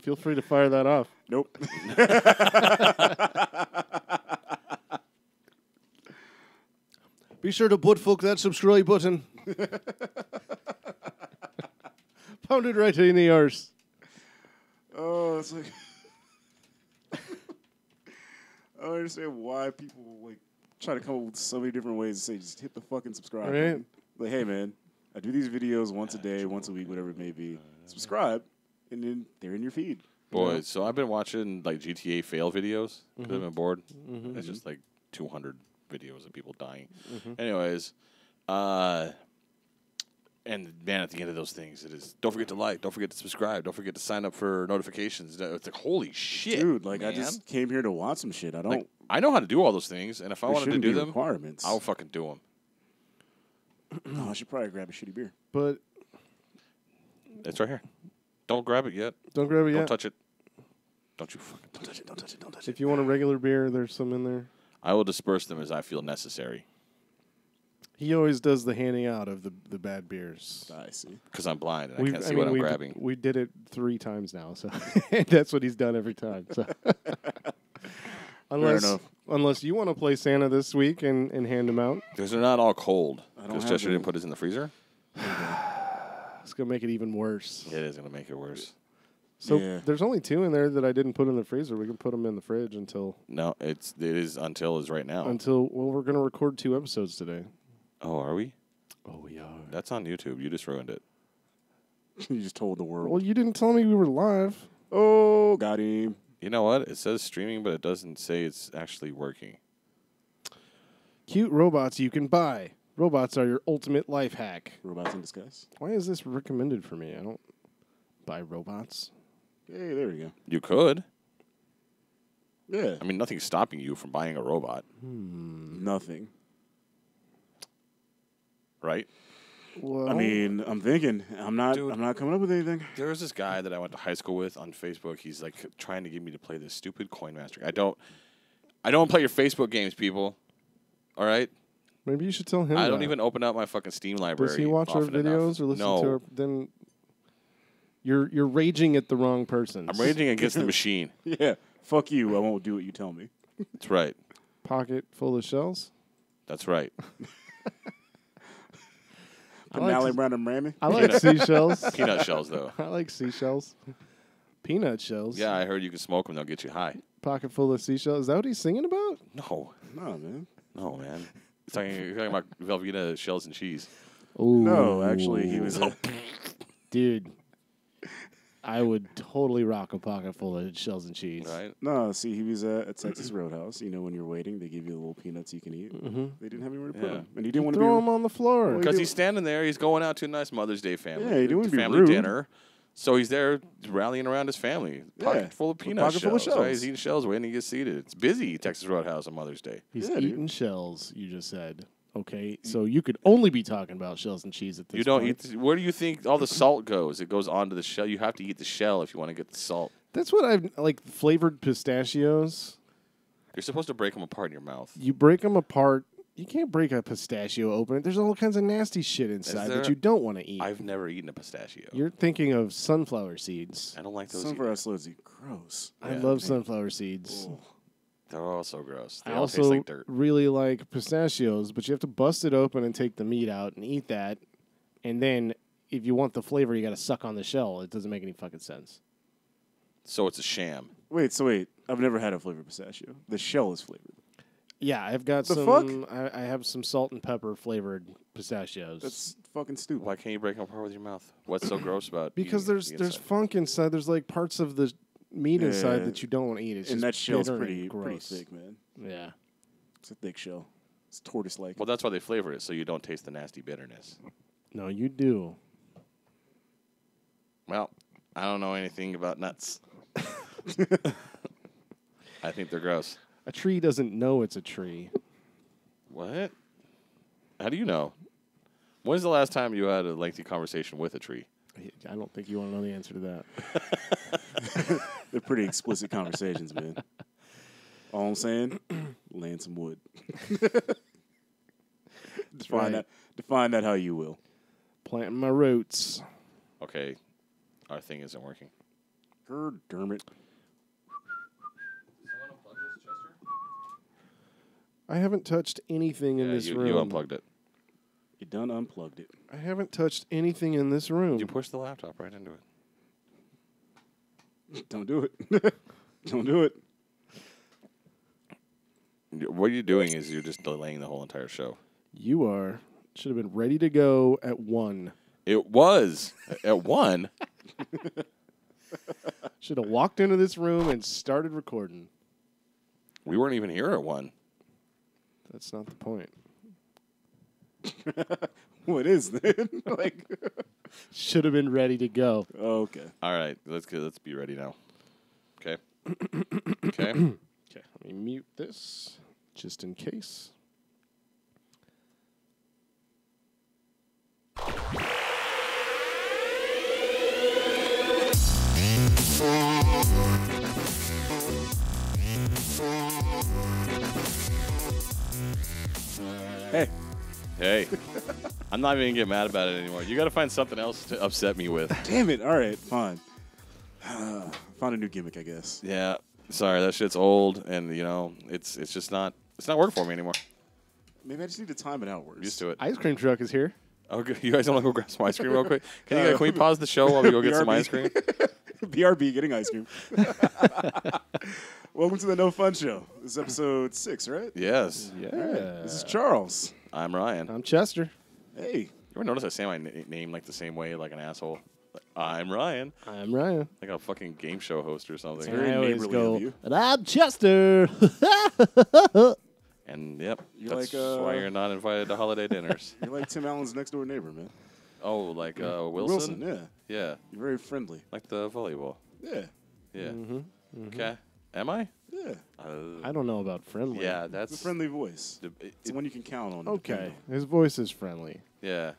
Feel free to fire that off. Nope. Be sure to buttfuck that subscribe button. Pound it right in the arse. Oh, it's like I don't understand why people like try to come up with so many different ways to say just hit the fucking subscribe button. Like, hey man, I do these videos once a day, once a week, whatever it may be. Subscribe, and then they're in your feed. Boys, so I've been watching like GTA fail videos because I've been bored. It's just like 200 videos of people dying. Anyways, and man, at the end of those things, it is don't forget to like, don't forget to subscribe, don't forget to sign up for notifications. It's like holy shit, Dude. Like man. I just came here to watch some shit. I don't. Like, I know how to do all those things, and if I wanted to do them, requirements. I'll fucking do them. No, I should probably grab a shitty beer. But It's right here. Don't grab it yet. don't grab it yet. Don't touch it. Don't you fucking Don't touch it. Don't touch it. Don't touch it. If you want a regular beer, there's some in there. I will disperse them as I feel necessary. He always does the handing out of the bad beers. I see. Because I'm blind and I can't see what I'm grabbing. We did it 3 times now, so that's what he's done every time. So unless you want to play Santa this week and hand them out, Because they're not all cold. Because have Chester them. didn't put his in the freezer. it's gonna make it even worse. It is going to make it worse. So there's only 2 in there that I didn't put in the freezer. We can put them in the fridge until No, it is until is right now. we're gonna record 2 episodes today. Oh, are we? Oh, we are. That's on YouTube. You just ruined it. You just told the world. Well, you didn't tell me we were live. Oh, got him. You know what? It says streaming, but it doesn't say it's actually working. Cute robots you can buy. Robots are your ultimate life hack. Robots in disguise. Why is this recommended for me? I don't buy robots. Hey, there we go. You could. Yeah. I mean, nothing's stopping you from buying a robot, Nothing. right? Well, I mean, I'm thinking. I'm not coming up with anything. There was this guy that I went to high school with on Facebook. He's like trying to get me to play this stupid coin master. I don't play your Facebook games, people. All right? maybe you should tell him. I don't that. even open up my fucking Steam library. Does he watch our often videos enough. or listen No. to our? Then you're raging at the wrong person. I'm raging against the machine. Yeah. Fuck you. I won't do what you tell me. That's right. Pocket full of shells. That's right. Finale Brandon Rammy. I like seashells. Peanut shells, though. I like seashells. Peanut shells. Yeah, I heard you can smoke them. They'll get you high. Pocket full of seashells. Is that what he's singing about? No. No, man. No, man. You're talking about Velveeta shells and cheese. Ooh. No, actually, he was. Dude, I would totally rock a pocket full of shells and cheese. Right? No, see, he was at Texas Roadhouse. You know, when you're waiting, they give you the little peanuts you can eat. They didn't have anywhere to put them, and he didn't want to Throw them on the floor. Well, Because he's standing there. He's going out to a nice Mother's Day family. Yeah, he didn't wanna be family rude. dinner. So he's there rallying around his family. Pocket full of peanut pocket full of shells. Right? He's shells. eating shells waiting to get seated. It's busy, Texas Roadhouse on Mother's Day. He's Yeah, dude. eating shells, you just said. Okay, so you could only be talking about shells and cheese at this You don't point. eat. Where do you think all the salt goes? It goes onto the shell. You have to eat the shell if you want to get the salt. That's what I've, like, flavored pistachios. You're supposed to break them apart in your mouth. You break them apart. You can't break a pistachio open. There's all kinds of nasty shit inside that there? you don't want to eat. I've never eaten a pistachio. You're thinking of sunflower seeds. I don't like those. Sunflower seeds, gross. I Yeah, love sunflower seeds. They're all so gross. They I all also taste like dirt. really like pistachios, but you have to bust it open and take the meat out and eat that. And then if you want the flavor, you got to suck on the shell. It doesn't make any fucking sense. So it's a sham. Wait, I've never had a flavored pistachio. The shell is flavored. Yeah, I've got The some. fuck? I have some salt and pepper flavored pistachios. That's fucking stupid. Why can't you break them apart with your mouth? What's so gross about? Because eating the there's inside? funk inside. There's like parts of the meat inside Yeah. that you don't want to eat. It's And just that shell's bitter pretty and gross. thick, man. Yeah. It's a thick shell. It's tortoise-like. Well, that's why they flavor it so you don't taste the nasty bitterness. No, you do. Well, I don't know anything about nuts. I think they're gross. A tree doesn't know it's a tree. What? How do you know? When's the last time you had a lengthy conversation with a tree? I don't think you want to know the answer to that. They're pretty explicit conversations, man. All I'm saying, land some wood. Define that how you will. Planting my roots. Okay, our thing isn't working. God damn it. I haven't touched anything in this room. You unplugged it. You done unplugged it. I haven't touched anything in this room. You pushed the laptop right into it. Don't do it. Don't do it. What you're doing is you're just delaying the whole entire show. You are. Should have been ready to go at 1. It was at 1. Should have walked into this room and started recording. We weren't even here at 1. That's not the point. What is then? Like, should have been ready to go. okay. All right, let's be ready now. Okay. Okay. Okay, let me mute this just in case. Hey. Hey, I'm not even gonna get mad about it anymore. You got to find something else to upset me with. Damn it. All right, fine. Found a new gimmick, I guess. Yeah. Sorry, that shit's old, and it's just not working for me anymore. Maybe I just need to time it out worse. I'm used to it. Ice cream truck is here. Okay, you guys want to go grab some ice cream real quick? Can we pause the show while we go get some BRB. ice cream? BRB getting ice cream. Welcome to the No Fun Show. This is episode 6, right? Yes. Yeah. All right. This is Charles. I'm Ryan. I'm Chester. Hey. You ever notice I say my name like the same way, like an asshole? Like, I'm Ryan. I'm Ryan. Like a fucking game show host or something. Very I always neighborly go, of you. and I'm Chester. And yep, You're that's like, why you're not invited to holiday dinners. You're like Tim Allen's next door neighbor, man. Oh, like Wilson? Wilson, yeah. Yeah, You're very friendly. like the volleyball. Yeah. Yeah. Mm-hmm. Okay. Am I? Yeah. I don't know about friendly. Yeah, It's that's a friendly voice. it- It's one you can count on. Okay. His voice is friendly. yeah.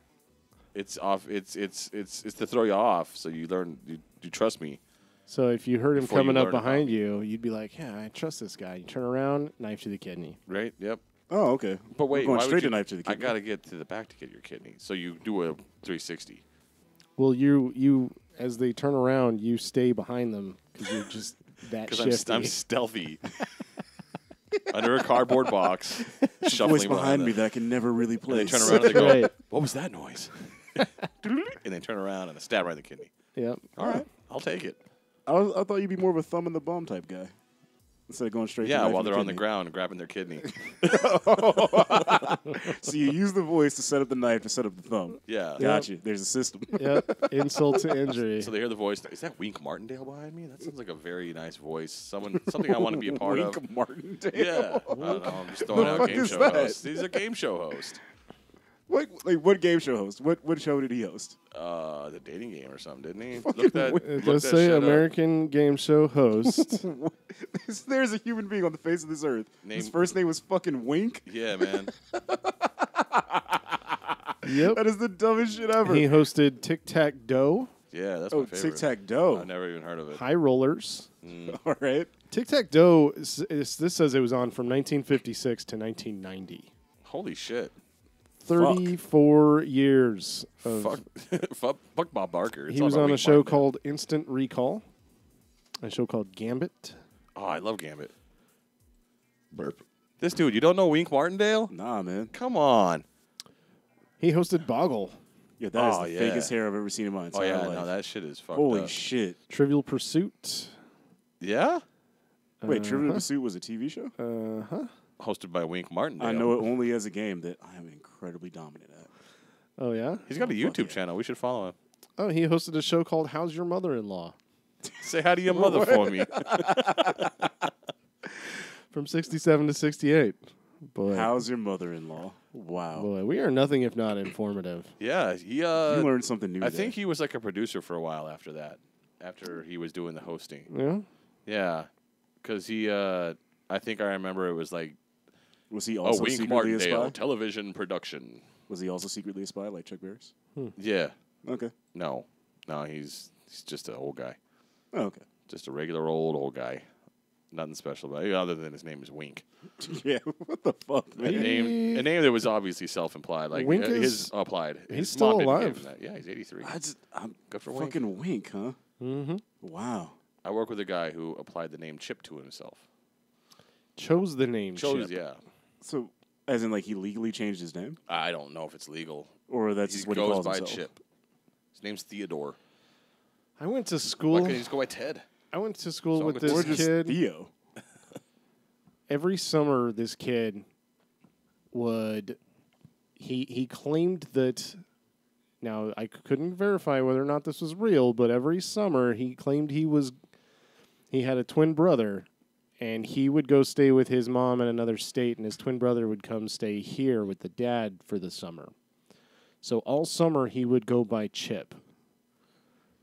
It's off. It's to throw you off, so you learn. You trust me. So if you heard him Before you coming up learn about behind me. you, you'd be like, yeah, I trust this guy. You turn around, knife to the kidney. Right? Yep. Oh, okay. But wait, We're going why straight would to you, knife to the I kidney. gotta get to the back to get your kidney. So you do a 360. Well, you as they turn around, you stay behind them because you're just that Because shifty. I'm stealthy. Under a cardboard box, shuffling Voice behind me them. that I can never really And play. they turn around and they go, Right. "What was that noise?" And they turn around and I stab right in the kidney. Yep. All right, I'll take it. I thought you'd be more of a thumb in the bum type guy. Instead of going straight to Yeah, knife while to they're on the kidney. ground and grabbing their kidney. So you use the voice to set up the knife to set up the thumb. Yeah. Yep. Got you. There's a system. Yep. Insult to injury. So they hear the voice. Is that Wink Martindale behind me? That sounds like a very nice voice. Something I want to be a part of. Wink Martindale. Yeah. I don't know. I'm just throwing The out fuck game is show that? host. He's a game show host. What game show host? What show did he host? The dating game or something, didn't he? Fucking Look that. Wink. It look does that say shit up. American game show host. There's a human being on the face of this earth. His Name- first name was fucking Wink. Yeah, man. Yep. That is the dumbest shit ever. He hosted Tic Tac Doe, Yeah, that's Oh, my favorite. Tic Tac Doe. I've never even heard of it. High Rollers. All right. Tic Tac Doe. This says it was on from 1956 to 1990. Holy shit. 34 years of. Fuck Bob Barker. It's He all was about on a Wink show Martindale. called Instant Recall, a show called Gambit. Oh, I love Gambit. Burp. This dude, you don't know Wink Martindale? Nah, man. Come on. He hosted Boggle, Yeah, that is Oh, the yeah. fakest hair I've ever seen in my Oh entire yeah, life. no, that shit is fucked Holy up. shit. Trivial Pursuit. Yeah? Wait, Trivial Pursuit was a TV show? Hosted by Wink Martindale. I know it only as a game that I am incredibly dominant at. Oh, yeah? He's got a YouTube yeah. channel. We should follow him. Oh, he hosted a show called How's Your Mother-in-Law? Say hi to your mother for me. From 67 to 68. Boy, How's your mother-in-law? Wow. boy, we are nothing if not informative. Yeah, he you learned something new I there. think he was like a producer for a while after that. After he was doing the hosting. Yeah? Yeah. Cuz he I think I remember it was like Was he also Wink secretly a Martindale spy? television production. Was he also secretly a spy like Chuck Barris? Yeah. Okay. No. No, he's just an old guy. Oh, okay. Just a regular old guy. Nothing special about it, other than his name is Wink. Yeah, what the fuck, man? A name that was obviously self-implied. Like Wink his is- applied. he's His still mom didn't give alive. him that. Yeah, he's 83. I'm Good for Wink. fucking Wink, huh? Mm-hmm. Wow. I work with a guy who applied the name Chip to himself. Chose the name Chose, Chip. yeah. So, as in, like, he legally changed his name? I don't know if it's legal. Or that's He what he goes calls by himself? Chip. His name's Theodore. I went to Why school. can't he just go by Ted? I went to school So with I'm this Or just kid. Theo. Every summer, this kid would he claimed that. Now I couldn't verify whether or not this was real, but every summer he claimed he had a twin brother, and he would go stay with his mom in another state, and his twin brother would come stay here with the dad for the summer. So all summer he would go by Chip.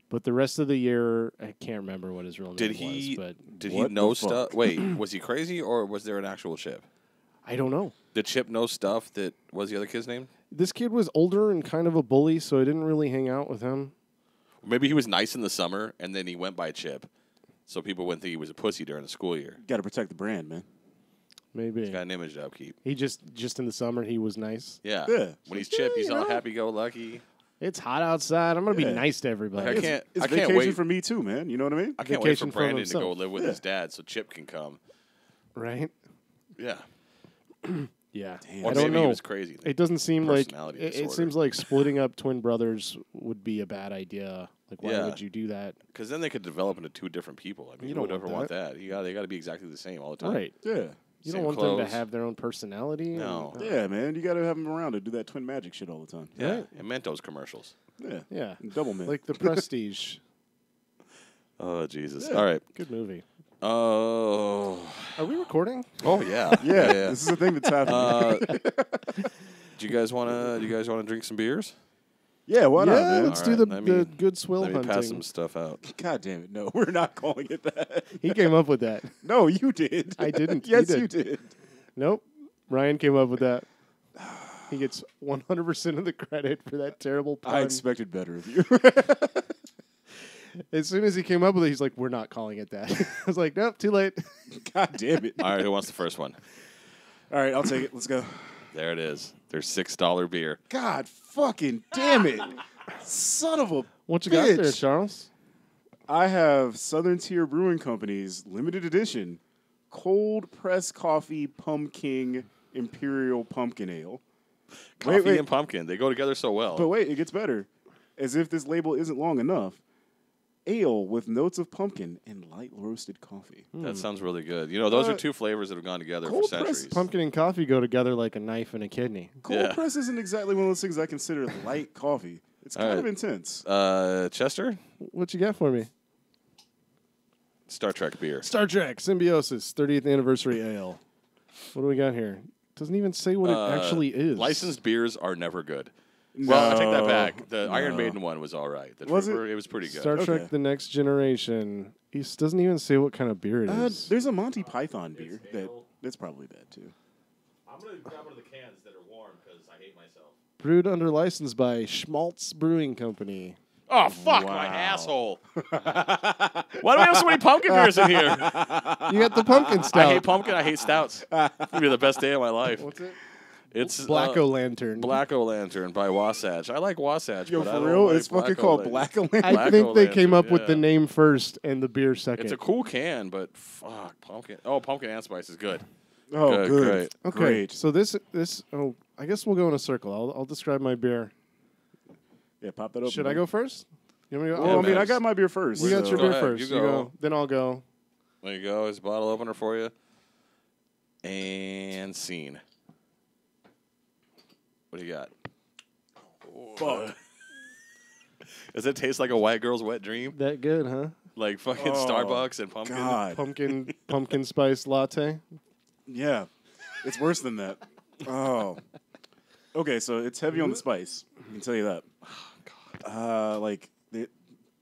But the rest of the year, I can't remember what his real name was. But Did he What know the fuck? stuff? Wait, was he crazy or was there an actual Chip? I don't know. Did Chip know stuff that was the other kid's name? This kid was older and kind of a bully, so I didn't really hang out with him. Maybe he was nice in the summer and then he went by Chip, so people wouldn't think he was a pussy during the school year. Got to protect the brand, man. Maybe. He's got an image to upkeep. He just in the summer, he was nice. Yeah. Yeah. When he's Chip, he's you all know. happy-go-lucky. It's hot outside. I'm going to Yeah. be nice to everybody. Like, It's I can't vacation wait. for me, too, man. You know what I mean? I can't wait for Vacation for Brandon to go himself. live with Yeah. his dad so Chip can come. Right? Yeah. Yeah. Damn. Or I don't maybe he know. was crazy. It doesn't seem like Personality it disorder. seems like splitting up twin brothers would be a bad idea. Like, why Yeah. would you do that? Because then they could develop into two different people. I mean, You who don't would ever want want that? They got to be exactly the same all the time. Right. Yeah. You Same don't want them clothes. to have their own personality. No. Yeah, man. You got to have them around to do that twin magic shit all the time. Yeah. Right. And Mentos commercials. Yeah. Yeah. Double mint. Like The Prestige. Oh, Jesus. Yeah. All right. Good movie. Oh. Are we recording? Oh, yeah. yeah, this is a thing that's happening. Do you guys want to drink some beers? yeah, why not, yeah, man? let's All do right, the, let me- the good swill Let me hunting. pass some stuff out. God damn it. No, we're not calling it that. He came up with that. No, you did. I didn't. yes, You you did. did. Nope. Ryan came up with that. He gets 100% of the credit for that terrible pun. I expected better of you. As soon as he came up with it, he's like, we're not calling it that. I was like, nope, too late. God damn it. All right, who wants the first one? All right, I'll take it. Let's go. There it is. Their $6 beer. God fucking damn it. Son of a What you got there, bitch. Charles? I have Southern Tier Brewing Company's limited edition cold press coffee pumpkin imperial pumpkin ale. Coffee wait. and pumpkin. They go together so well. But wait, it gets better. As if this label isn't long enough. Ale with notes of pumpkin and light roasted coffee. That sounds really good. You know, those are Uh, two flavors that have gone together for cold press centuries. Pumpkin and coffee go together like a knife and a kidney. Cold Yeah. press isn't exactly one of those things I consider light coffee. It's All kind right. of intense. Chester? What you got for me? Star Trek beer. Star Trek Symbiosis 30th Anniversary Ale. What do we got here? Doesn't even say what it actually is. Licensed beers are never good. Well, I take that back. The Iron No. Maiden one was all right. The Was Trooper, it was pretty good. Star Trek Okay. The Next Generation. It doesn't even say what kind of beer it is. There's a Monty Python beer that's probably bad too. I'm going to grab one of the cans that are warm because I hate myself. Brewed under license by Schmaltz Brewing Company. Oh, fuck Wow. my asshole. Why do we have so many pumpkin beers in here? You got the pumpkin stout. I hate pumpkin. I hate stouts. It's going to be the best day of my life. What's it? It's Black O-Lantern. Black O-Lantern by Wasatch. I like Wasatch, Yo, but I for don't real, like it's fucking Black called O-Lantern. Black O-Lantern. I Black think they came O-Lantern, up with the yeah. name first and the beer second. It's a cool can, but fuck, pumpkin. Oh, pumpkin and spice is good. Oh, Good, good. great. Okay, Great. so this. Oh, I guess we'll go in a circle. I'll describe my beer. Yeah, pop that open. Should I go first? You want me to go? Well, I mean, man. I got my beer first. You got your Go beer ahead, first. you go. Then I'll go. There you go. It's a bottle opener for you. And scene. What do you got? Fuck. Does it taste like a white girl's wet dream? That good, huh? Like fucking Oh, Starbucks and pumpkin? God. Pumpkin spice latte. Yeah. It's worse than that. Oh. Okay, so it's heavy on the spice. I can tell you that. Like,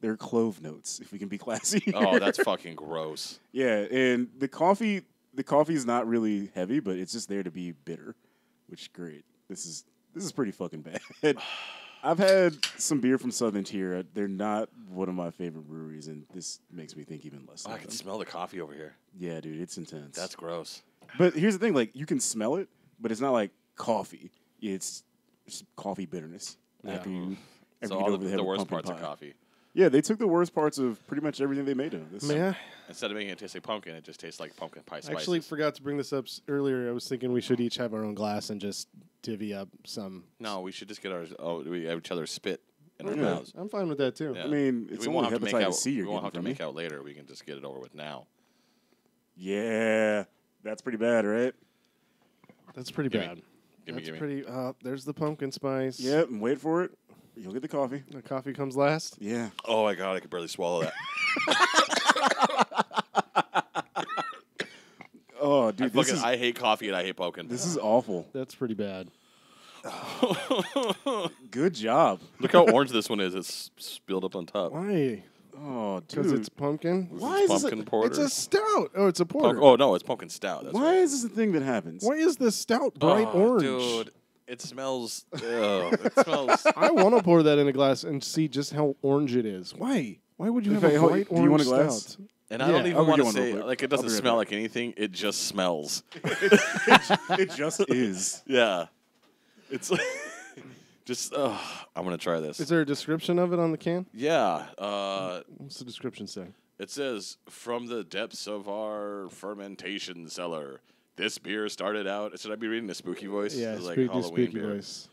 they're clove notes, if we can be classy. Oh, that's fucking gross. Yeah, and the coffee is not really heavy, but it's just there to be bitter, which is great. This is pretty fucking bad. I've had some beer from Southern Tier. They're not one of my favorite breweries, and this makes me think even less Oh, I of can them. smell the coffee over here. Yeah, dude, it's intense. That's gross. But here's the thing: like, you can smell it, but it's not like coffee. It's coffee bitterness. Yeah. After you So get all over the head with worst pumpkin parts of pie. coffee. Yeah, they took the worst parts of pretty much everything they made of this. Man, Instead of making it taste like pumpkin, it just tastes like pumpkin pie I spices. actually forgot to bring this up earlier. I was thinking we should each have our own glass and just divvy up some. No, we should just get ours. Oh, we have each other spit in our Yeah. mouths. I'm fine with that too. Yeah. I mean, it's we only won't have to make hepatitis out. C We you're won't getting have to from make me. out later. We can just get it over with now. Yeah, that's pretty bad, right? That's pretty Gimme. bad. Gimme, That's gimme. pretty. There's the pumpkin spice. Yep, and wait for it. You'll get the coffee. The coffee comes last. Yeah. Oh my god, I could barely swallow that. Oh, dude, I hate coffee and I hate pumpkin. this is awful. That's pretty bad. Good job. Look how orange this one is. It's spilled up on top. Why? Oh, Because dude. it's pumpkin. Why It's is this pumpkin a, porter. It's a stout. Oh, it's a porter. Oh no, it's pumpkin stout. That's Why right. is this a thing that happens? Why is this stout bright Oh, orange? dude. It smells. It smells. I want to pour that in a glass and see just how orange it is. Why? Why would you have Okay, a hold- bright do you want orange a glass? stout? And I Yeah, don't I'll even go want get to one real say quick. like it I'll doesn't be right smell back. like anything. It just smells. It just is. Yeah. It's just. I'm gonna try this. Is there a description of it on the can? Yeah. What's the description say? It says, from the depths of our fermentation cellar, this beer started out. Should I be reading the spooky voice? Yeah, It's like spooky, Halloween spooky beer. voice.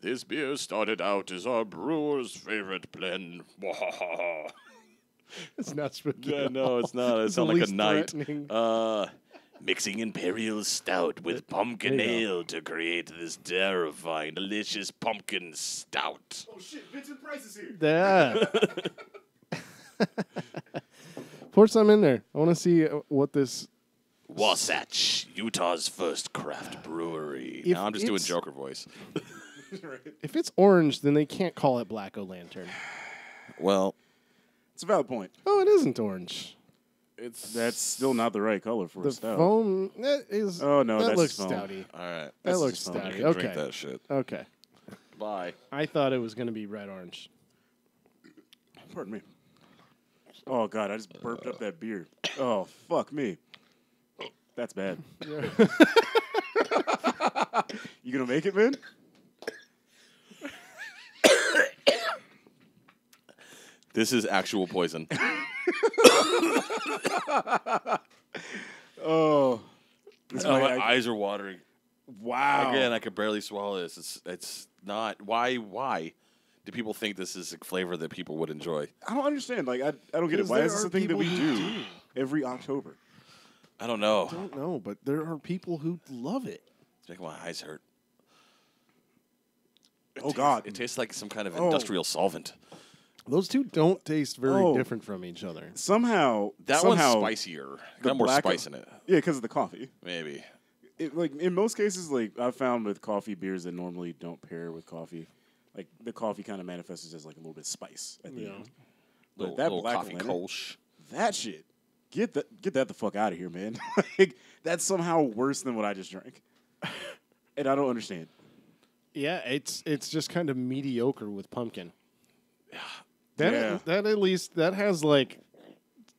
This beer started out as our brewer's favorite blend. It's not spooky. Yeah, at no, all. it's not. It It's sounds the like a least knight. threatening. Mixing imperial stout with pumpkin There you go. ale to create this terrifying, delicious pumpkin stout. Oh shit, Vincent Price is here. That. Pour some in there. I want to see what this. Wasatch, Utah's first craft brewery. If Now I'm just doing it's- Joker voice. If it's orange, then they can't call it Black O-Lantern. Well, It's a valid point. Oh, it isn't orange. it's That's still not the right color for The a stout. foam that is. Oh, no, that that's looks foam. stouty. all right. That That's looks just foam. I stouty. can Okay. drink that shit. Okay. Bye. I thought it was going to be red orange. Pardon me. Oh god, I just burped up that beer. Oh fuck me. That's bad. You gonna make it, man? This is actual poison. Oh. This Oh, might- my eyes are watering. wow. Again, I could barely swallow this. It's not. Why do people think this is a flavor that people would enjoy? I don't understand. Like I don't get it. Because Why there is this are a thing that we people who do every October? I don't know. I don't know, but there are people who love it. It's making my eyes hurt. Oh, God. It tastes like some kind of Oh. industrial solvent. Those two don't taste very Oh. different from each other. Somehow That somehow, one's spicier. the Got more black- spice in it. Yeah, because of the coffee. Maybe. Like in most cases, like I've found with coffee beers that normally don't pair with coffee, like the coffee kind of manifests as like a little bit of spice at the Yeah. end. Little, But that little black coffee Atlantic- kolsch. That shit, get that the fuck out of here, man. Like that's somehow worse than what I just drank, and I don't understand. Yeah, it's just kind of mediocre with pumpkin. Yeah. That at least that has like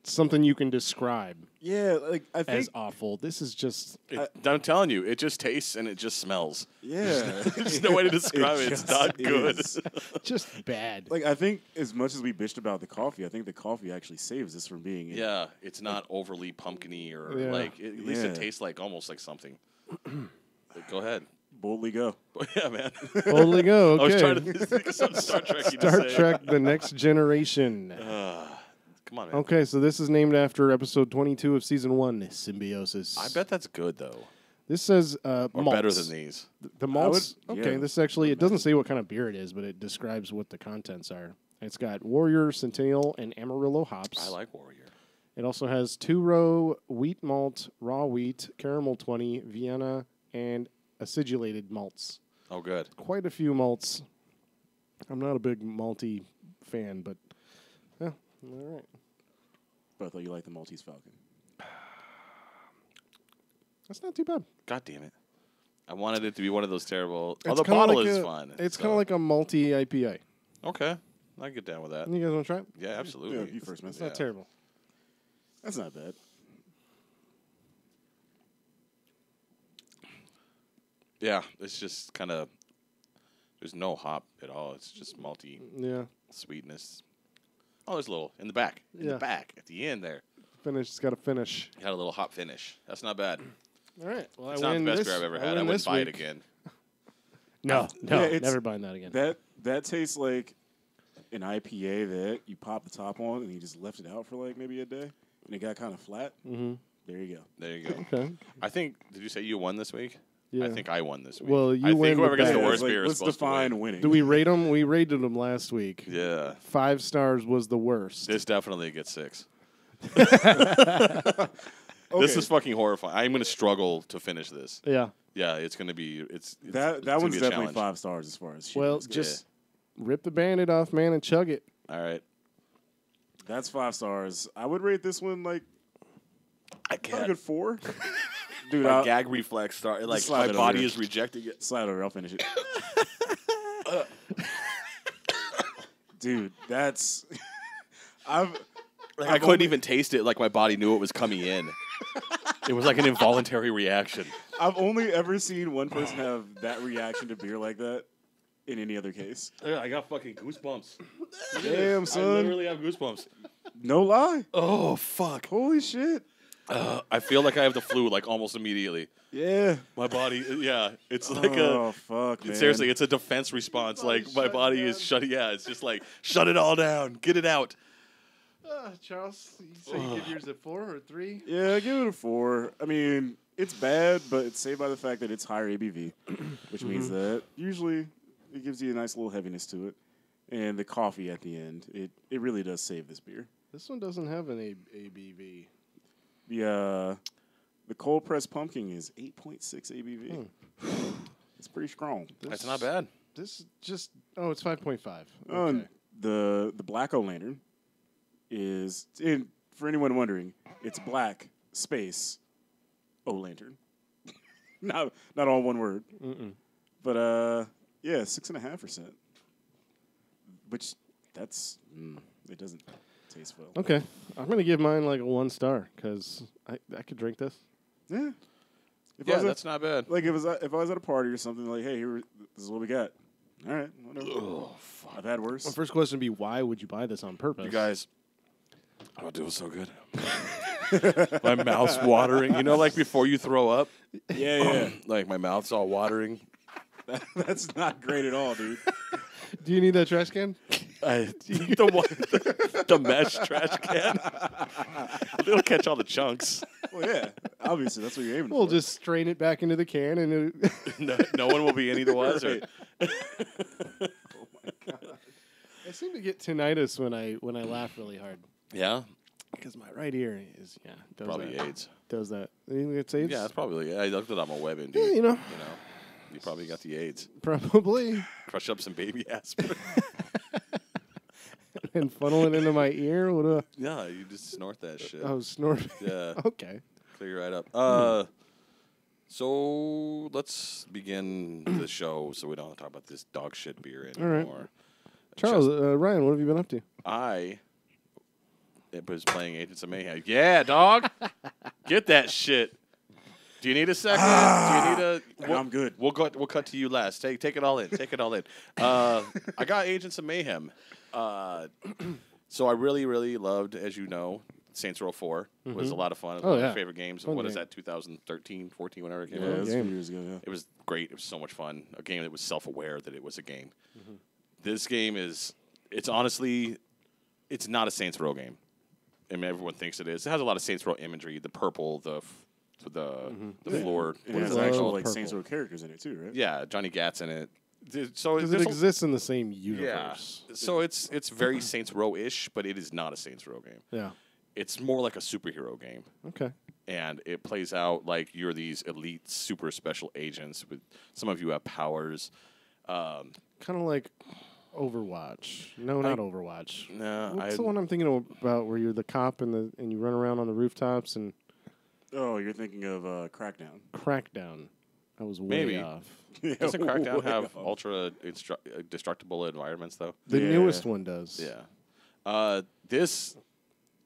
something you can describe Yeah, like I think as awful. This is just I'm telling you, it just tastes and it just smells. yeah, There's no way to describe it. It's just not good. is. just bad. Like I think as much as we bitched about the coffee, I think the coffee actually saves this from being Yeah, it's not overly pumpkiny or Yeah. like. At least it Yeah. tastes like almost like something. But go ahead. boldly go. Yeah, man. Boldly go. I was trying Okay. to think of something Star Trek. Star Trek: The Next Generation. Come on, man. Okay, so this is named after episode 22 of season 1, Symbiosis. I bet that's good though, This says or malts. better than these. The malts. would- Okay, yeah. this actually it doesn't say what kind of beer it is, but it describes what the contents are. It's got Warrior, Centennial, and Amarillo hops. I like Warrior. It also has 2-row wheat malt, raw wheat, caramel 20, Vienna, and acidulated malts. Oh, good. Quite a few malts. I'm not a big malty fan, but yeah, all right. But I thought you liked the Maltese Falcon. That's not too bad. God damn it! I wanted it to be one of those terrible. Oh, It's the kinda bottle like is a- fun. It's so- kind of like a malty IPA. Okay, I get down with that. You guys want to try it? Yeah, absolutely. Yeah, you first, man. It's not Yeah. terrible. That's not bad. Yeah, it's just kind of. There's no hop at all. It's just malty Yeah. sweetness. Oh, there's a little in the back. In Yeah. the back at the end there. Finish. It's got to finish. Got a little hot finish. That's not bad. All right. Well, It's I not win the best this. beer I've ever had. I win wouldn't this buy it week. again. No, Yeah, it's- never buying that again. That tastes like an IPA that you pop the top on and you just left it out for like maybe a day and it got kind of flat. Mm-hmm. There you go. There you go. Okay. I think. Did you say you won this week? Yeah. I think I won this week. Well, you I win think whoever the gets the bag. worst Like, beer is let's supposed to define win. winning. Do we rate them? We rated them last week. Yeah. 5 stars was the worst. This definitely gets 6. Okay. This is fucking horrifying. I'm going to struggle to finish this. Yeah. Yeah, it's going to be. It's that gonna one's be a definitely challenge. 5 stars as far as shit Well, is just rip the Band-Aid off, man, and chug it. All right. That's 5 stars. I would rate this one like I a can't. good 4. Dude, My I'll gag reflex start. Like slide my it over body here. is rejecting it. slide over. I'll finish it. Dude, that's I couldn't even taste it. Like my body knew it was coming in. It was like an involuntary reaction. I've only ever seen one person have that reaction to beer like that in any other case. I got fucking goosebumps. Damn, I son. literally have goosebumps. No lie. Oh fuck! Holy shit. I feel like I have the flu like almost immediately. Yeah. My body, yeah, it's like Oh, fuck, man. seriously, it's a defense response. Like my shutting body down. is shutting. Yeah, it's just like shut it all down, get it out. Charles, you say you give yours a 4 or 3? Yeah, I give it a 4. I mean, it's bad, but it's saved by the fact that it's higher ABV, which means that usually it gives you a nice little heaviness to it. And the coffee at the end, it really does save this beer. This one doesn't have an ABV. The cold pressed pumpkin is 8.6 ABV. It's pretty strong. That's not bad. This just it's 5.5. Oh, Okay. and the Black O-Lantern is, for anyone wondering, it's black space O-Lantern. not all one word. But yeah, 6.5%. Which that's it doesn't taste well. Okay. I'm gonna give mine like a 1 star because I could drink this. Yeah. If I Yeah, was at- that's not bad. like if I was at a party or something, like, hey, this is what we got. All right, whatever. Oh fuck! I've had worse. My first question would be, why would you buy this on purpose? You guys, oh, it was so good. My mouth's watering. You know, like before you throw up, Yeah. like my mouth's all watering. That's not great at all, dude. Do you need that trash can? The mesh trash can. It'll catch all the chunks. Well, yeah. Obviously, that's what you're aiming We'll for. just strain it back into the can and No one will be any the wiser. Right. I seem to get tinnitus when I laugh really hard Yeah, because my right ear is does probably that. AIDS. Does that? You think it's AIDS? Yeah, it's probably. I looked it up on Webin, dude. Yeah, you know. You probably got the AIDS. Probably. Crush up some baby aspirin. And funnel it into my ear. What a Yeah, you just snort that shit. snort. Yeah, Okay. clear you right up. So let's begin the show so we don't talk about this dog shit beer All right. anymore. Charles, Ryan, what have you been up to? I was playing Agents of Mayhem. Yeah, dog. Get that shit. Do you need a second? Do you need a? I'm good. We'll cut to you last. Take it all in. Take it all in. I got Agents of Mayhem. So I really loved, as you know, Saints Row 4 was a lot of fun. It was one of my favorite games. Fun What is game. that? 2013, 14, whenever it came Yeah, out. it was a game. few years ago, yeah. It was great. It was so much fun. A game that was self-aware that it was a game. This game it's honestly, it's not a Saints Row game. I mean, everyone thinks it is. It has a lot of Saints Row imagery, the purple, the floor. It What has is it? actual Love like purple. Saints Row characters in it too, right? Yeah, Johnny Gat's in it. So Because there's it a- exists in the same yeah. universe. So it's very Saints Row-ish, but it is not a Saints Row game. Yeah. It's more like a superhero game. Okay. And it plays out like you're these elite, super special agents. With some of you have powers. Kind of like Overwatch. No, not Overwatch. No, What's the one I'm thinking about where you're the cop and you run around on the rooftops and Oh, you're thinking of Crackdown. Crackdown? I was way Maybe. off. Doesn't Crackdown Way have off. ultra destructible environments though? The Yeah. newest one does. Yeah. This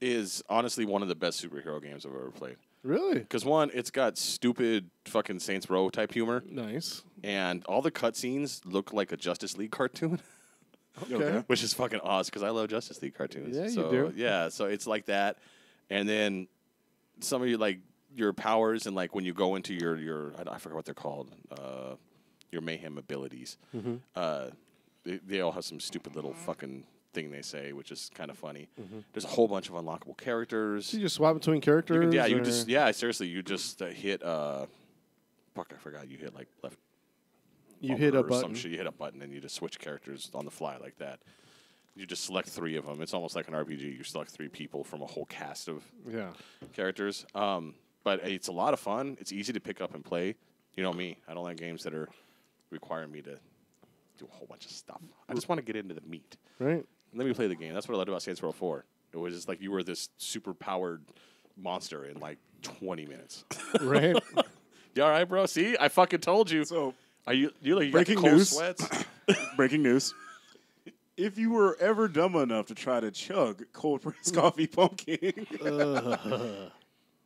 is honestly one of the best superhero games I've ever played. Really? Because one, it's got stupid fucking Saints Row type humor, Nice. and all the cutscenes look like a Justice League cartoon. Okay. which is fucking awesome because I love Justice League cartoons. Yeah, you so, do. Yeah, so it's like that, and then some of you like your powers and like when you go into your I forget what they're called, your mayhem abilities. They all have some stupid little fucking thing they say, which is kind of funny. There's a whole bunch of unlockable characters. So you just swap between characters? Seriously, you just hit fuck, I forgot. You hit like left. You hit a or some button. shit. You hit a button and you just switch characters on the fly like that. You just select 3 of them. It's almost like an RPG. You select 3 people from a whole cast of characters. But it's a lot of fun. It's easy to pick up and play. You know me. I don't like games that are requiring me to do a whole bunch of stuff. I just want to get into the meat. Right. Let me play the game. That's what I loved about Saints Row 4. It was just like you were this super powered monster in like 20 minutes. Right. You all right, bro? See, I fucking told you. So, Are you like breaking cold news. sweats? Breaking news. If you were ever dumb enough to try to chug cold pressed coffee pumpkin,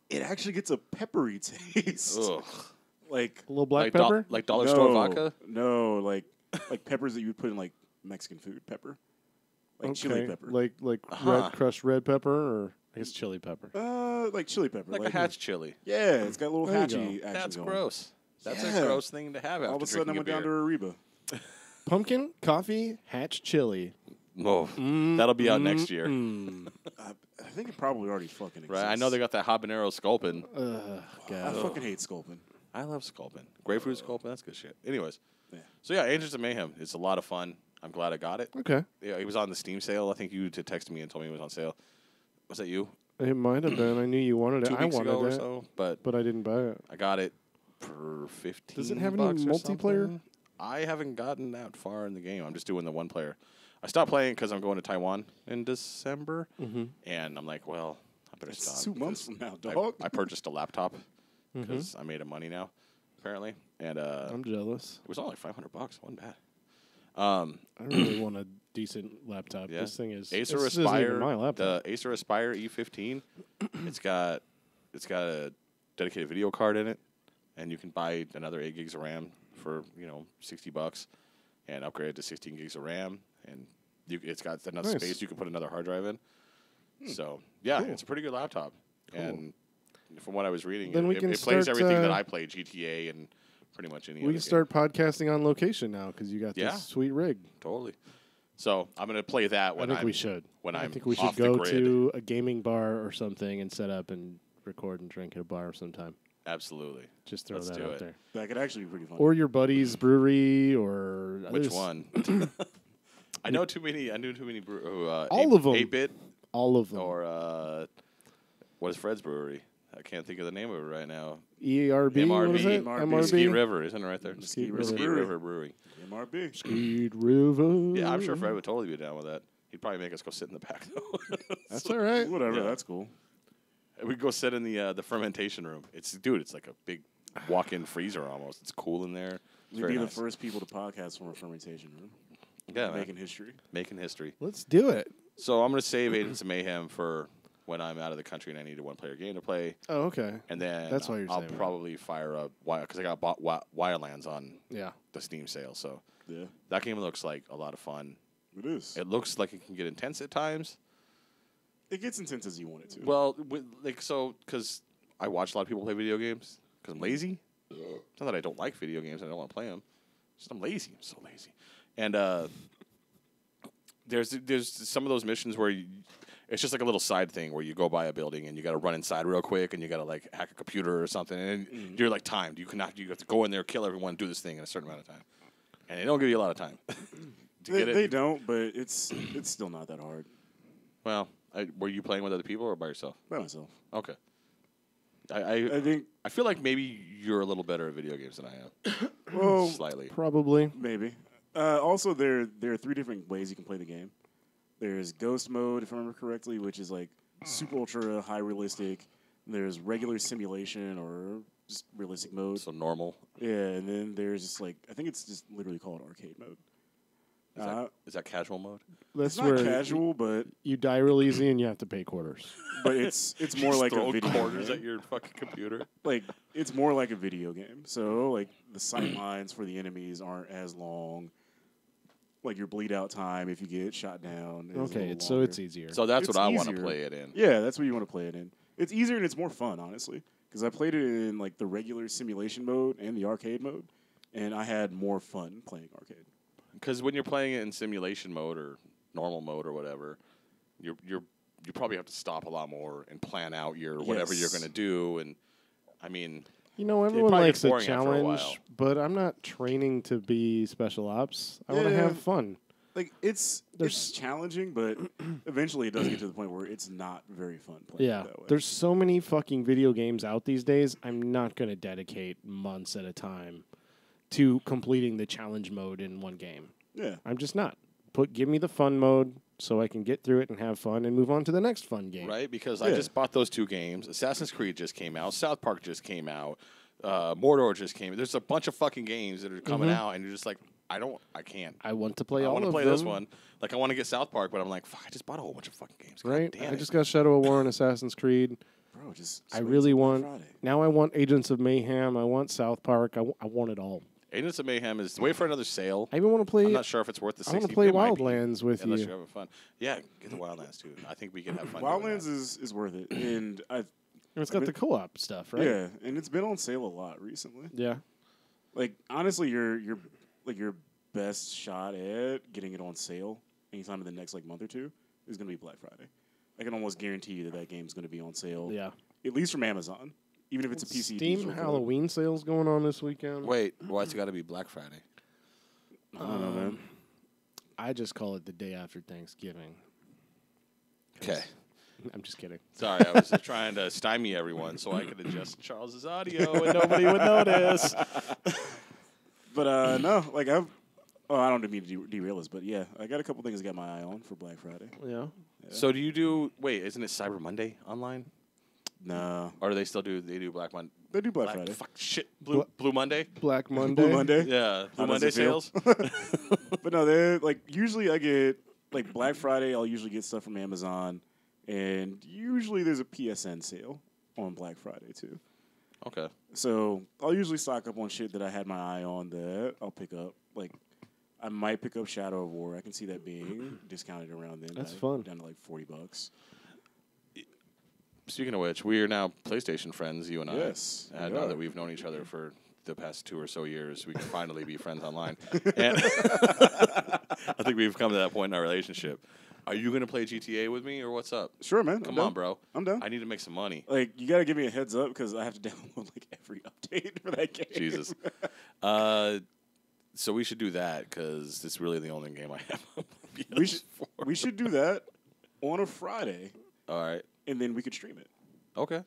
it actually gets a peppery taste. Ugh. Like A little black like pepper? like dollar store vodka. No, like peppers that you would put in like Mexican food pepper. Like chili pepper. Like red crushed red pepper, or I guess chili pepper. Like chili pepper. Like a hatch chili. Yeah, it's got a little There you hatchy action That's going. gross. That's Yeah. a gross thing to have after All of a sudden I drinking went a down beer. to Ariba. Pumpkin, coffee, hatch chili. Oh, that'll be out next year. I think it probably already fucking exists. Right, I know they got that habanero sculpin. I God. fucking hate Sculpin. I love sculpin. Grapefruit sculpin, that's good shit. Anyways, Yeah. so yeah, Agents of Mayhem. It's a lot of fun. I'm glad I got it. Okay. Yeah, it was on the Steam sale. I think you texted me and told me it was on sale. Was that you? It might have been. I knew you wanted it. 2 I weeks wanted ago or it, so, but but I didn't buy it. I got it for 15. Does it have any bucks or multiplayer? something. I haven't gotten that far in the game. I'm just doing the one player. I stopped playing because I'm going to Taiwan in December, and I'm like, well, I better stop. It's 2 months from now, I, dog. I purchased a laptop because I made a money now, apparently, and I'm jealous. it was only like $500. Wasn't bad. I really want a decent laptop. Yeah. This thing is Acer this isn't even Aspire, my laptop. the Acer Aspire E15. it's got a dedicated video card in it, and you can buy another 8 gigs of RAM for $60, and upgrade it to 16 gigs of RAM, and it's got enough Nice. space you can put another hard drive in. So yeah, it's a pretty good laptop, and from what I was reading, Then we it can plays start, everything that I play, GTA and pretty much any. We other can start game. podcasting on location now because you got Yeah. this sweet rig. Totally. So I'm gonna play that when I think I'm we should. when I I'm think we should off the go grid. to a gaming bar or something and set up and record and drink at a bar sometime. Absolutely. Just throw Let's that do out it. there. That could actually be pretty fun. Or your buddy's brewery, or Which there's one? I know too many. I knew too many. All of 'em. 8-bit all of them. or what is Fred's brewery? I can't think of the name of it right now. ERB, what is it? MRB. Mesquite MRB? River, isn't it right there? Mesquite Mesquite River. River Brewery. MRB. Mesquite River. Yeah, I'm sure Fred would totally be down with that. He'd probably make us go sit in the back though. That's all right. Whatever, Yeah. that's cool. We'd go sit in the fermentation room. It's like a big walk-in freezer almost. It's cool in there. It's We'd very be nice. the first people to podcast from a fermentation room. Yeah, man. Making history. Making history. Let's do it. So I'm gonna save Agents of Mayhem for when I'm out of the country and I need a one-player game to play. Oh, okay. And then That's why you're I'll saving it. probably fire up because I got bought Wirelands on Yeah. the Steam sale. So Yeah, that game looks like a lot of fun. it is. It looks like it can get intense at times. It gets intense as you want it to. Well, because I watch a lot of people play video games because I'm lazy. It's not that I don't like video games and I don't want to play them. Just I'm lazy. I'm so lazy. And there's some of those missions where it's just like a little side thing where you go by a building and you got to run inside real quick and you got to like hack a computer or something and you're like timed. You have to go in there, kill everyone, do this thing in a certain amount of time, and they don't give you a lot of time. to get it. They don't, but it's still not that hard. Well, were you playing with other people or by yourself? By myself. Okay. I think, I feel like maybe you're a little better at video games than I am. well, Slightly. Probably. maybe. Also, there are 3 different ways you can play the game. There's ghost mode, if I remember correctly, which is like super ultra high realistic. There's regular simulation or just realistic mode. So normal. Yeah, and then there's just like I think it's just literally called arcade mode. Is that casual mode? That's It's not where casual, but you die real easy and you have to pay quarters. it's more like a throw video quarters game. at your fucking computer. Like it's more like a video game. So like the sight lines for the enemies aren't as long. like your bleed out time if you get shot down. Okay, so it's easier. So that's It's what I want to easier. play it in. Yeah, that's what you want to play it in. It's easier and it's more fun, honestly, because I played it in like the regular simulation mode and the arcade mode, and I had more fun playing arcade. Because when you're playing it in simulation mode or normal mode or whatever, you probably have to stop a lot more and plan out your whatever you're going to do. And I mean, everyone probably likes gets a boring after a while. challenge, but I'm not training to be special ops. I want to have fun. Like it's challenging, but eventually it does get to the point where it's not very fun playing it that way. There's so many fucking video games out these days. I'm not going to dedicate months at a time to completing the challenge mode in one game. Yeah, I'm just not. Give me the fun mode so I can get through it and have fun and move on to the next fun game. Right? Because I just bought those 2 games. Assassin's Creed just came out. South Park just came out. Mordor just came out. There's a bunch of fucking games that are coming out, and you're just like, I can't. I want to play all of them. I want to play this one. Like, I want to get South Park, but I'm like, fuck, I just bought a whole bunch of fucking games. God right? damn I it. just got Shadow of War and Assassin's Creed. bro, just I wait really till want. Friday. Now I want Agents of Mayhem. I want South Park. I want it all. Agents of Mayhem is wait for another sale. I even want to play. I'm not sure if it's worth the 60. I want to play It might be, Wildlands with unless you. you're having fun. Yeah, get the Wildlands too. I think we can have fun. doing Wildlands that. is worth it, and It's got the co-op stuff, right? yeah, and it's been on sale a lot recently. Yeah. Like honestly, your best shot at getting it on sale anytime in the next month or two is going to be Black Friday. I can almost guarantee you that game's going to be on sale. Yeah. At least from Amazon, even if it's a PC. Steam digital code. Halloween sales going on this weekend. Wait, why it's got to be Black Friday? I don't know, man. I just call it the day after Thanksgiving. Okay. I'm just kidding. Sorry, I was just trying to stymie everyone so I could adjust Charles's audio and nobody would notice. But no, I don't mean to derail this, but yeah, I got a couple things I got my eye on for Black Friday. Yeah. So do you do? Wait, isn't it Cyber Monday online? No, Or do they still do? They do Black Monday. they do Black Friday. Fuck shit. Blue Monday. Black Monday. Blue Monday. Yeah, Blue How does Monday it feel? sales. But no, they're usually I get Black Friday. I'll usually get stuff from Amazon, and usually there's a PSN sale on Black Friday too. Okay. So I'll usually stock up on shit that I had my eye on that I'll pick up. I might pick up Shadow of War. I can see that being discounted around then. That's fun. Down to $40. Speaking of which, we are now PlayStation friends, you and I. Yes, we Now are. that we've known each other for the past 2 or so years, we can finally be friends online. And I think we've come to that point in our relationship. Are you going to play GTA with me, or what's up? Sure, man. Come on, bro. I'm down. I need to make some money. You got to give me a heads up because I have to download every update for that game. Jesus. So we should do that because it's really the only game I have. on PS4. We should do that on a Friday, All right. and then we could stream it. Okay.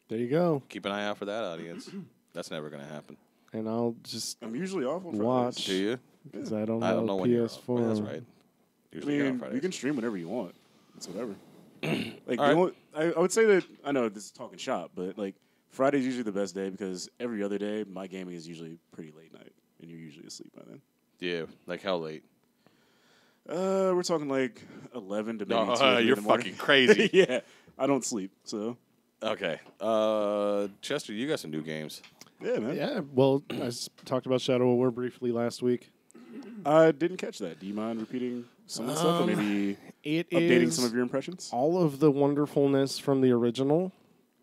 There you go. Keep an eye out for that, audience. That's never going to happen. And I'll just I'm usually off on Watch. Fridays. Do you? because I don't I don't know know when you're off. PS4. Well, that's right. I Usually you're on mean, Fridays. you can stream whenever you want. It's whatever. All right. I would say that I know this is talking shop, but Friday's usually the best day because every other day my gaming is usually pretty late night, and you're usually asleep by then. Yeah, like how late? We're talking 11 to maybe 2 in You're the morning. fucking crazy. Yeah, I don't sleep, so Okay. Chester, you got some new games. yeah, man. Yeah, well, talked about Shadow of War briefly last week. I didn't catch that. Do you mind repeating some of the stuff, or maybe updating some of your impressions? All of the wonderfulness from the original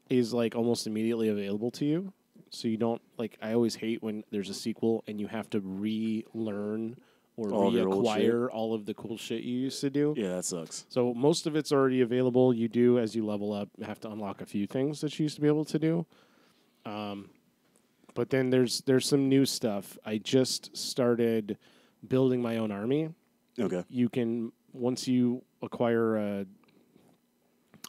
is almost immediately available to you. So you don't I always hate when there's a sequel and you have to relearn or All their old reacquire all of the cool shit you used to do. Yeah, that sucks. So most of it's already available. You do, as you level up, have to unlock a few things that you used to be able to do. But then there's some new stuff. I just started building my own army. Okay. You can once you acquire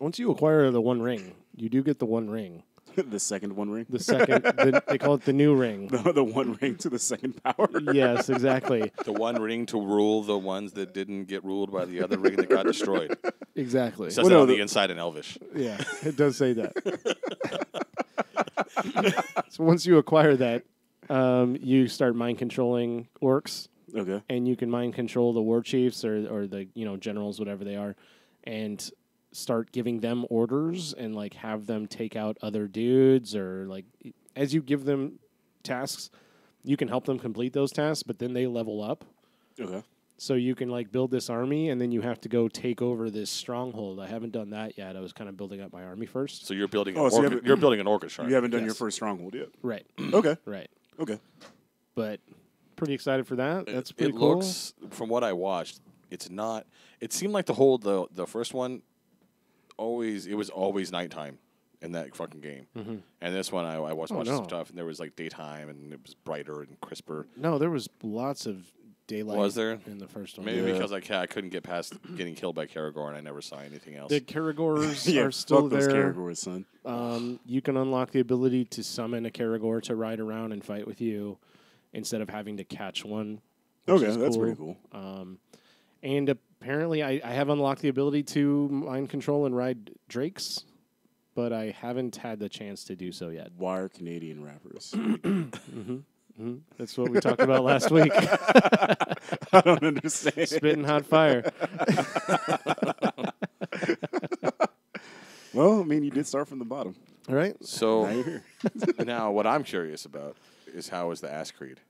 the One Ring, you do get the One Ring. The second One Ring. The second, they call it the New Ring. The One Ring to the second power. Yes, exactly. The one ring to rule the ones that didn't get ruled by the other ring that got destroyed. Exactly. It says that on the inside in Elvish. Yeah, it does say that. So once you acquire that, you start mind controlling orcs, Okay. and you can mind control the war chiefs or the generals, whatever they are, and start giving them orders and have them take out other dudes, or as you give them tasks, you can help them complete those tasks, but then they level up. Okay. So you can like build this army, and then you have to go take over this stronghold. I haven't done that yet. I was kind of building up my army first. So you're building. You're building an orca shark. You haven't done Yes. your first stronghold yet. Right. Okay. Right. Okay. But pretty excited for that. That's pretty It cool. looks, from what I watched, it's not. It seemed like the first one, it was always nighttime in that fucking game. Mm-hmm. And this one, I was watching some no. stuff, and there was like daytime, and it was brighter and crisper. No, there was lots of daylight. Was there? In the first one? Maybe because I couldn't get past getting killed by Karagor, and I never saw anything else. The Karagors Yeah, are still fuck those there. Karagors, son. You can unlock the ability to summon a Karagor to ride around and fight with you instead of having to catch one. Which Okay, is that's cool. pretty cool. And apparently, I have unlocked the ability to mind control and ride drakes, but I haven't had the chance to do so yet. Why are Canadian rappers? That's what we talked about last week. I don't understand. Spitting hot fire. Well, I mean, you did start from the bottom. All right. Now So you're here. now, what I'm curious about is how is the Ass Creed?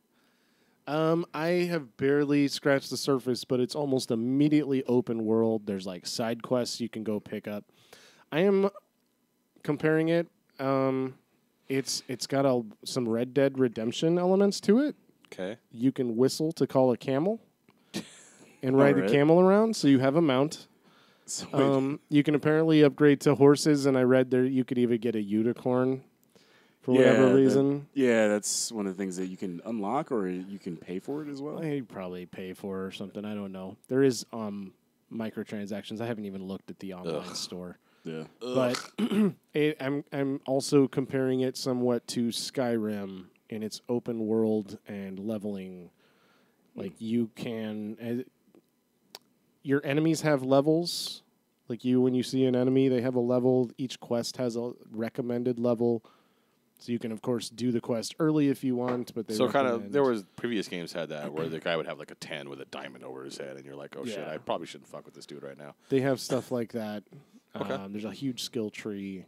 I have barely scratched the surface, but it's almost immediately open world. There's like side quests you can go pick up. I am comparing it. It's got some Red Dead Redemption elements to it. Okay. You can whistle to call a camel and ride the Alright. camel around, so you have a mount. So, You can apparently upgrade to horses, and I read there you could even get a unicorn for whatever reason. That's one of the things that you can unlock, or you can pay for it as well. I probably pay for it or something. I don't know. There is microtransactions. I haven't even looked at the online store. Yeah. But I'm also comparing it somewhat to Skyrim in its open world and leveling. Like you can, your enemies have levels. Like when you see an enemy, they have a level. Each quest has a recommended level. So you can, of course, do the quest early if you want, but So kind of, there was previous games had that where the guy would have like a 10 with a diamond over his head, and you're like, oh shit, Yeah. I probably shouldn't fuck with this dude right now. They have stuff like that. Okay. There's a huge skill tree.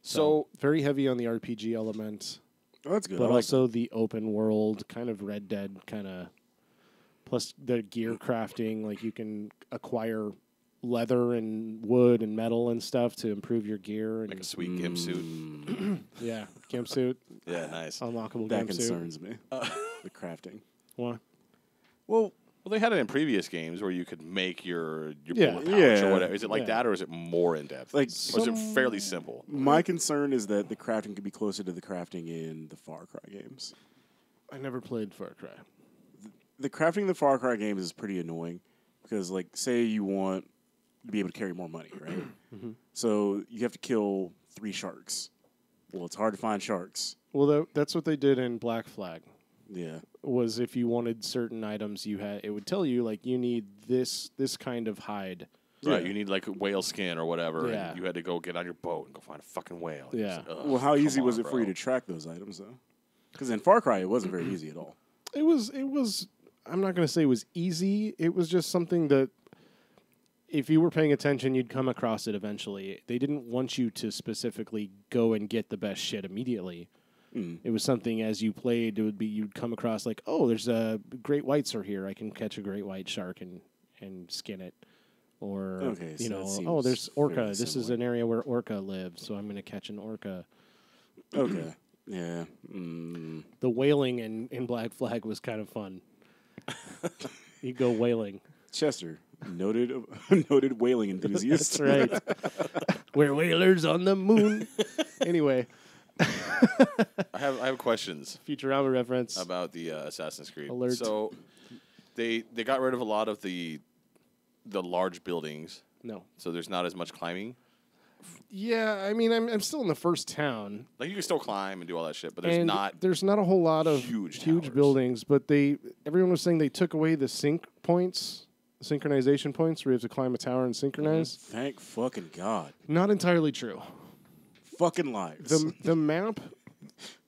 So Very heavy on the RPG element, Oh, that's good. but I like also the open world, kind of Red Dead kind of. Plus the gear crafting, like you can acquire leather and wood and metal and stuff to improve your gear. And make a sweet gimp suit. yeah, gimp suit, Yeah, nice. unlockable that gimp suit. concerns me. The crafting. Why? Well, they had it in previous games where you could make your Yeah. bullet pouch Yeah. or whatever. Is it like Yeah. that, or is it more in depth? Like, or is it fairly simple? My concern is that the crafting could be closer to the crafting in the Far Cry games. I never played Far Cry. The crafting in the Far Cry games is pretty annoying because, like, say you want to be able to carry more money, right? So you have to kill 3 sharks. Well, it's hard to find sharks. Well, that's what they did in Black Flag. Yeah. Was if you wanted certain items, it would tell you like you need this kind of hide. Right, Yeah. you need like whale skin or whatever, Yeah. and you had to go get on your boat and go find a fucking whale. And Yeah. it's like, Well, how come easy was on, it for you bro. to track those items, though? Because in Far Cry, it wasn't very easy at all. It was. I'm not going to say it was easy. It was just something that, if you were paying attention, you'd come across it eventually. They didn't want you to specifically go and get the best shit immediately. It was something as you played, you'd come across like, oh, there's great whites are here. I can catch a great white shark and skin it. Or, Okay, so that oh, seems there's orca. fairly This is similar. an area where orca lives, so I'm going to catch an orca. Okay. Yeah. The whaling in Black Flag was kind of fun. You go whaling. Chester, noted whaling enthusiast. That's right. We're whalers on the moon. Anyway, I have questions Futurama reference. about the Assassin's Creed. Alert. So they got rid of a lot of the large buildings, No. so there's not as much climbing. Yeah, I mean, I'm still in the first town. Like you can still climb and do all that shit, but There's not a whole lot of huge huge towers. buildings, but everyone was saying they took away the synchronization points where you have to climb a tower and synchronize. Thank fucking God. Not entirely true. Fucking lies. The map,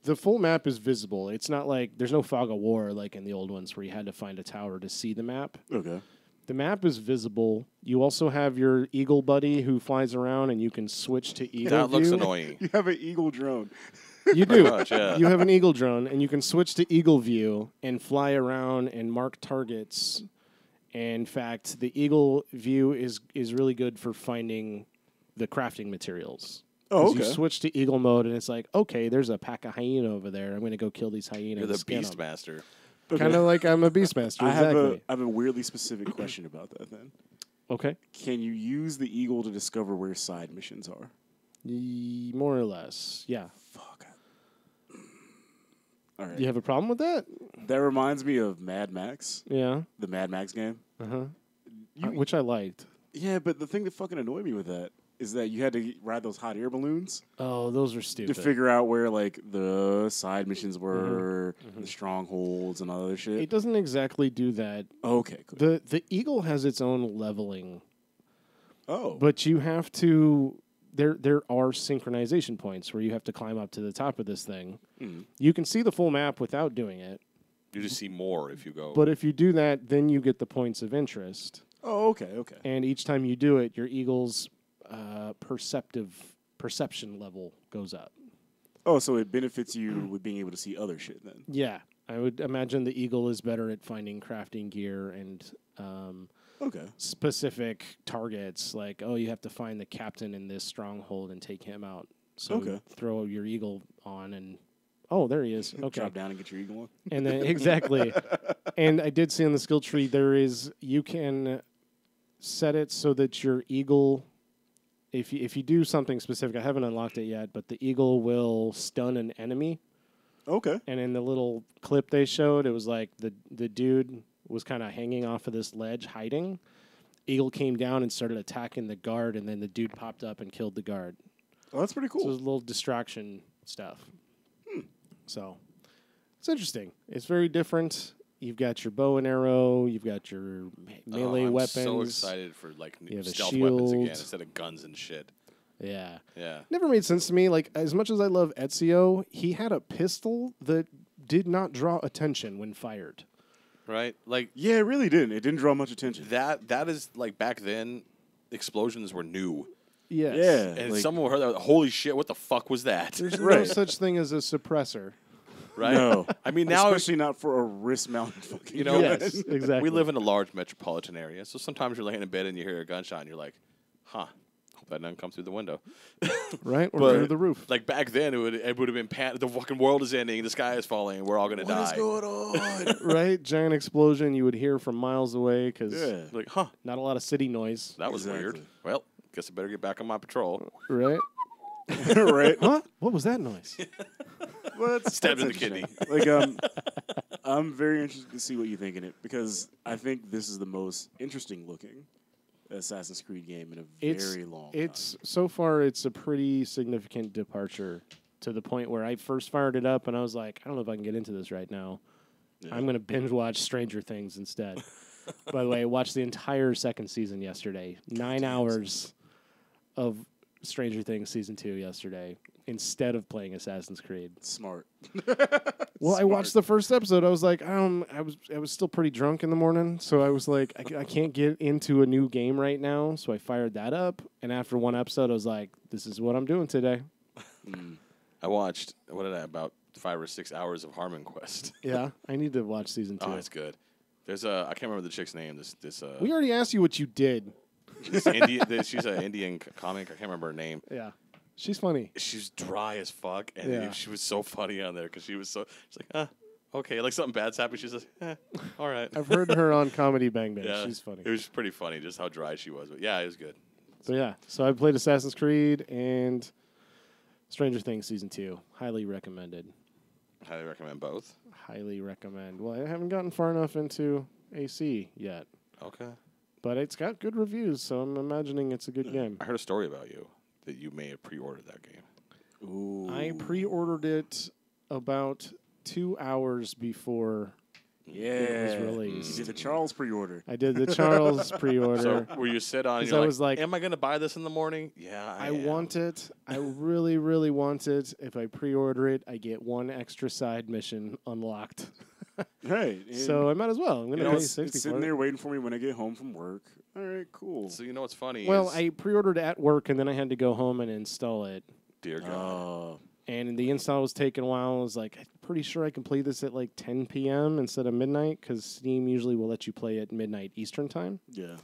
the full map is visible. It's not like there's no fog of war like in the old ones where you had to find a tower to see the map. Okay. The map is visible. You also have your eagle buddy who flies around, and you can switch to eagle That looks view. annoying. You have an eagle drone. You do. much, yeah. You have an eagle drone, and you can switch to eagle view and fly around and mark targets. And in fact, the eagle view is really good for finding the crafting materials. Oh, okay. You switch to eagle mode, and it's like, okay, there's a pack of hyena over there. I'm going to go kill these hyenas. You're the skin beast 'em. master. Kind of like I'm a beastmaster. I Exactly. have a weirdly specific question about that. Then, Okay. can you use the eagle to discover where side missions are? More or less, yeah. Fuck. All right. You have a problem with that? That reminds me of Mad Max, Yeah. the Mad Max game. Which I liked. Yeah, but the thing that fucking annoyed me with that is that you had to ride those hot air balloons Oh, those are stupid. to figure out where like the side missions were, the strongholds, and all other shit. It doesn't exactly do that. Okay, cool. The eagle has its own leveling, Oh, but you have to. There are synchronization points where you have to climb up to the top of this thing. You can see the full map without doing it, You just see more if you go. but if you do that, then you get the points of interest. oh, okay. And each time you do it, your eagle's perception level goes up. Oh, so it benefits you with being able to see other shit then. Yeah, I would imagine the eagle is better at finding crafting gear and Okay. specific targets. Like, oh, you have to find the captain in this stronghold and take him out. So Okay. throw your eagle on and, oh, there he is. Okay. Drop down and get your eagle on. And then, exactly. And I did see on the skill tree, you can set it so that your eagle, if you do something specific, I haven't unlocked it yet, but the eagle will stun an enemy. Okay. And in the little clip they showed, it was like the dude was kind of hanging off of this ledge, hiding. Eagle came down and started attacking the guard, and then the dude popped up and killed the guard. Oh, that's pretty cool. So it was a little distraction stuff. So it's interesting. It's very different. You've got your bow and arrow. You've got your melee I'm weapons. so excited for like You have a stealth weapons again shield. instead of guns and shit. Yeah. Yeah. Never made sense to me. Like, as much as I love Ezio, he had a pistol that did not draw attention when fired. Right? Like Yeah, it really didn't. It didn't draw much attention. that is like back then, explosions were new. Yes. Yeah. And like, someone heard that, holy shit, what the fuck was that? There's no Right. such thing as a suppressor. Right? No. I mean, now especially not for a wrist-mounted fucking You know, gun. Yes, exactly. we live in a large metropolitan area, so sometimes you're laying in bed and you hear a gunshot and you're like, huh, hope that doesn't come through the window. right? Or But- through the roof. Like back then, it would have been the fucking world is ending, the sky is falling, we're all going to die. What is going on? Right? Giant explosion you would hear from miles away because Yeah. Like, huh, not a lot of city noise. that was weird. Exactly. Well, guess I better get back on my patrol. Right? right. Huh? What was that noise? Well, that's, Stabbed that's in the interesting. Like, I'm very interested to see what you think in it because I think this is the most interesting looking Assassin's Creed game in a very long time. So far it's a pretty significant departure to the point where I first fired it up and I was like, I don't know if I can get into this right now. Yeah. I'm going to binge watch Stranger Things instead. By the way, I watched the entire second season yesterday. 9 hours of Stranger Things season 2 yesterday instead of playing Assassin's Creed. Smart. Well, I watched the first episode. I was like, I was still pretty drunk in the morning, so I was like, I can't get into a new game right now. So I fired that up, and after one episode, I was like, this is what I'm doing today. I watched, about 5 or 6 hours of Harmon Quest. Yeah, I need to watch season 2. Oh, it's good. There's I can't remember the chick's name. This We already asked you what you did. she's an Indian comic. I can't remember her name. Yeah, she's funny. She's dry as fuck, and Yeah. she was so funny on there because she's like, okay, like something bad's happened. She's like, all right. I've heard her on Comedy Bang Bang. Yeah, She's funny. It was pretty funny just how dry she was, but yeah, it was good. So yeah, so I played Assassin's Creed and Stranger Things season 2. Highly recommended. Highly recommend both. Highly recommend. Well, I haven't gotten far enough into AC yet, Okay. but it's got good reviews, so I'm imagining it's a good game. I heard a story about you that you may have pre-ordered that game. Ooh. I pre-ordered it about 2 hours before it was released. You did the Charles pre-order. I did the Charles pre-order. So were you sit on? And 'Cause you're I was like, am I going to buy this in the morning? Yeah, I am. want it. I really, really want it. If I pre-order it, I get one extra side mission unlocked. Right. and, So I might as well. I'm going you to know, pay it's 60 sitting for there it. waiting for me when I get home from work. All right, cool. So you know what's funny? Well, is, I pre-ordered at work, and then I had to go home and install it. dear God, And the install was taking a while. I was like, I'm pretty sure I can play this at like 10 p.m. instead of midnight because Steam usually will let you play at midnight Eastern time. Yeah.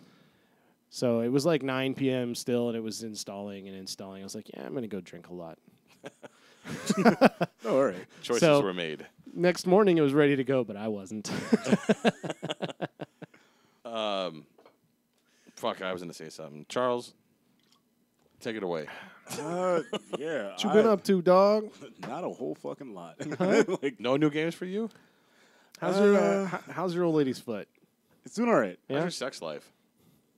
So it was like 9 p.m. still, and it was installing and installing. I was like, yeah, I'm going to go drink a lot. Oh, all right. Choices were made. Next morning, it was ready to go, but I wasn't. Fuck, I was going to say something. Charles, take it away. Yeah. What you been up to, dog? Not a whole fucking lot. Like, no new games for you? How's your old lady's foot? It's doing all right. How's your sex life?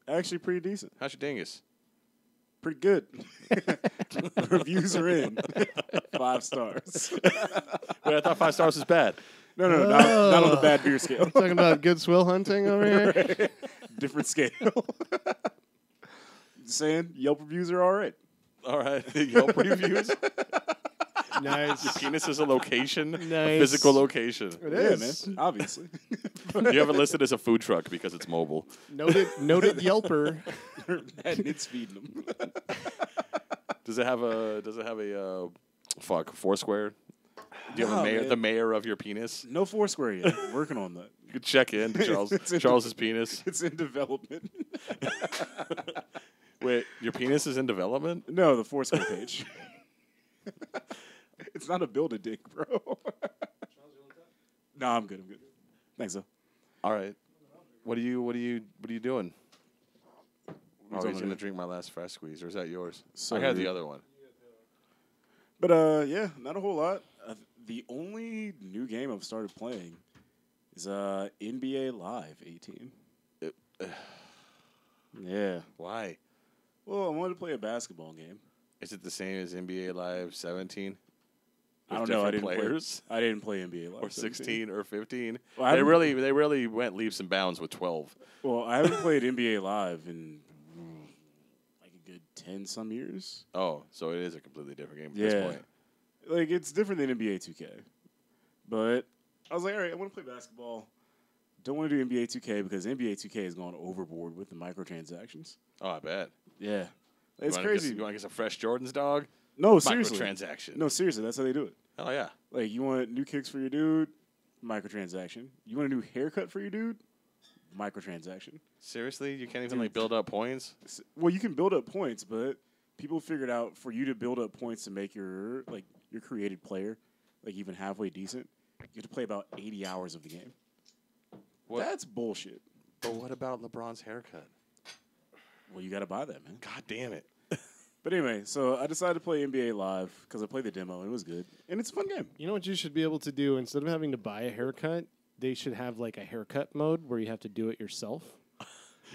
Actually, pretty decent. How's your dingus? Pretty good. Reviews are in. 5 stars. Wait, I thought 5 stars was bad. No, not on the bad beer scale. Talking about good swill hunting over here? Right. Different scale. Just saying, Yelp reviews are all right. All right. Yelp reviews? Nice. Your penis is a location, Nice. a physical location. It Yeah, is. man. Obviously. You have it listed as a food truck because it's mobile. Noted Yelper. And it's feeding them. Does it have a Foursquare? Do you have No, a mayor, man. the mayor of your penis? No Foursquare yet. Working on that. You could check in to Charles's penis. It's in development. Wait, your penis is in development? No, the Foursquare page. It's not a build-a-dick, bro. No, I'm good. Thanks, though. All right. What are you doing? Oh, talking he's gonna about? drink my last fresh squeeze, or is that yours? So I had the rude. other one. But, yeah, not a whole lot. The only new game I've started playing is NBA Live 18. Yeah. Why? Well, I wanted to play a basketball game. Is it the same as NBA Live 17? I don't With know. different players? I didn't play NBA Live Or 16 or 15? Well, I they haven't- really went leaps and bounds with 12. Well, I haven't played NBA Live in like a good 10-some years. Oh, so it is a completely different game at Yeah. this point. Like, it's different than NBA 2K. But I was like, all right, I want to play basketball. Don't want to do NBA 2K because NBA 2K has gone overboard with the microtransactions. Oh, I bet. Yeah. It's You wanna crazy. you want to get some fresh Jordans, dog? No, seriously. Microtransaction. No, seriously, that's how they do it. Oh, yeah. Like, you want new kicks for your dude? Microtransaction. You want a new haircut for your dude? Microtransaction. Seriously? You can't even, Dude. build up points? Well, you can build up points, but people figured out for you to build up points to make your created player, even halfway decent, you have to play about 80 hours of the game. What? That's bullshit. But what about LeBron's haircut? Well, you got to buy that, man. God damn it. But anyway, so I decided to play NBA Live because I played the demo and it was good. And it's a fun game. You know what you should be able to do? Instead of having to buy a haircut, they should have like a haircut mode where you have to do it yourself.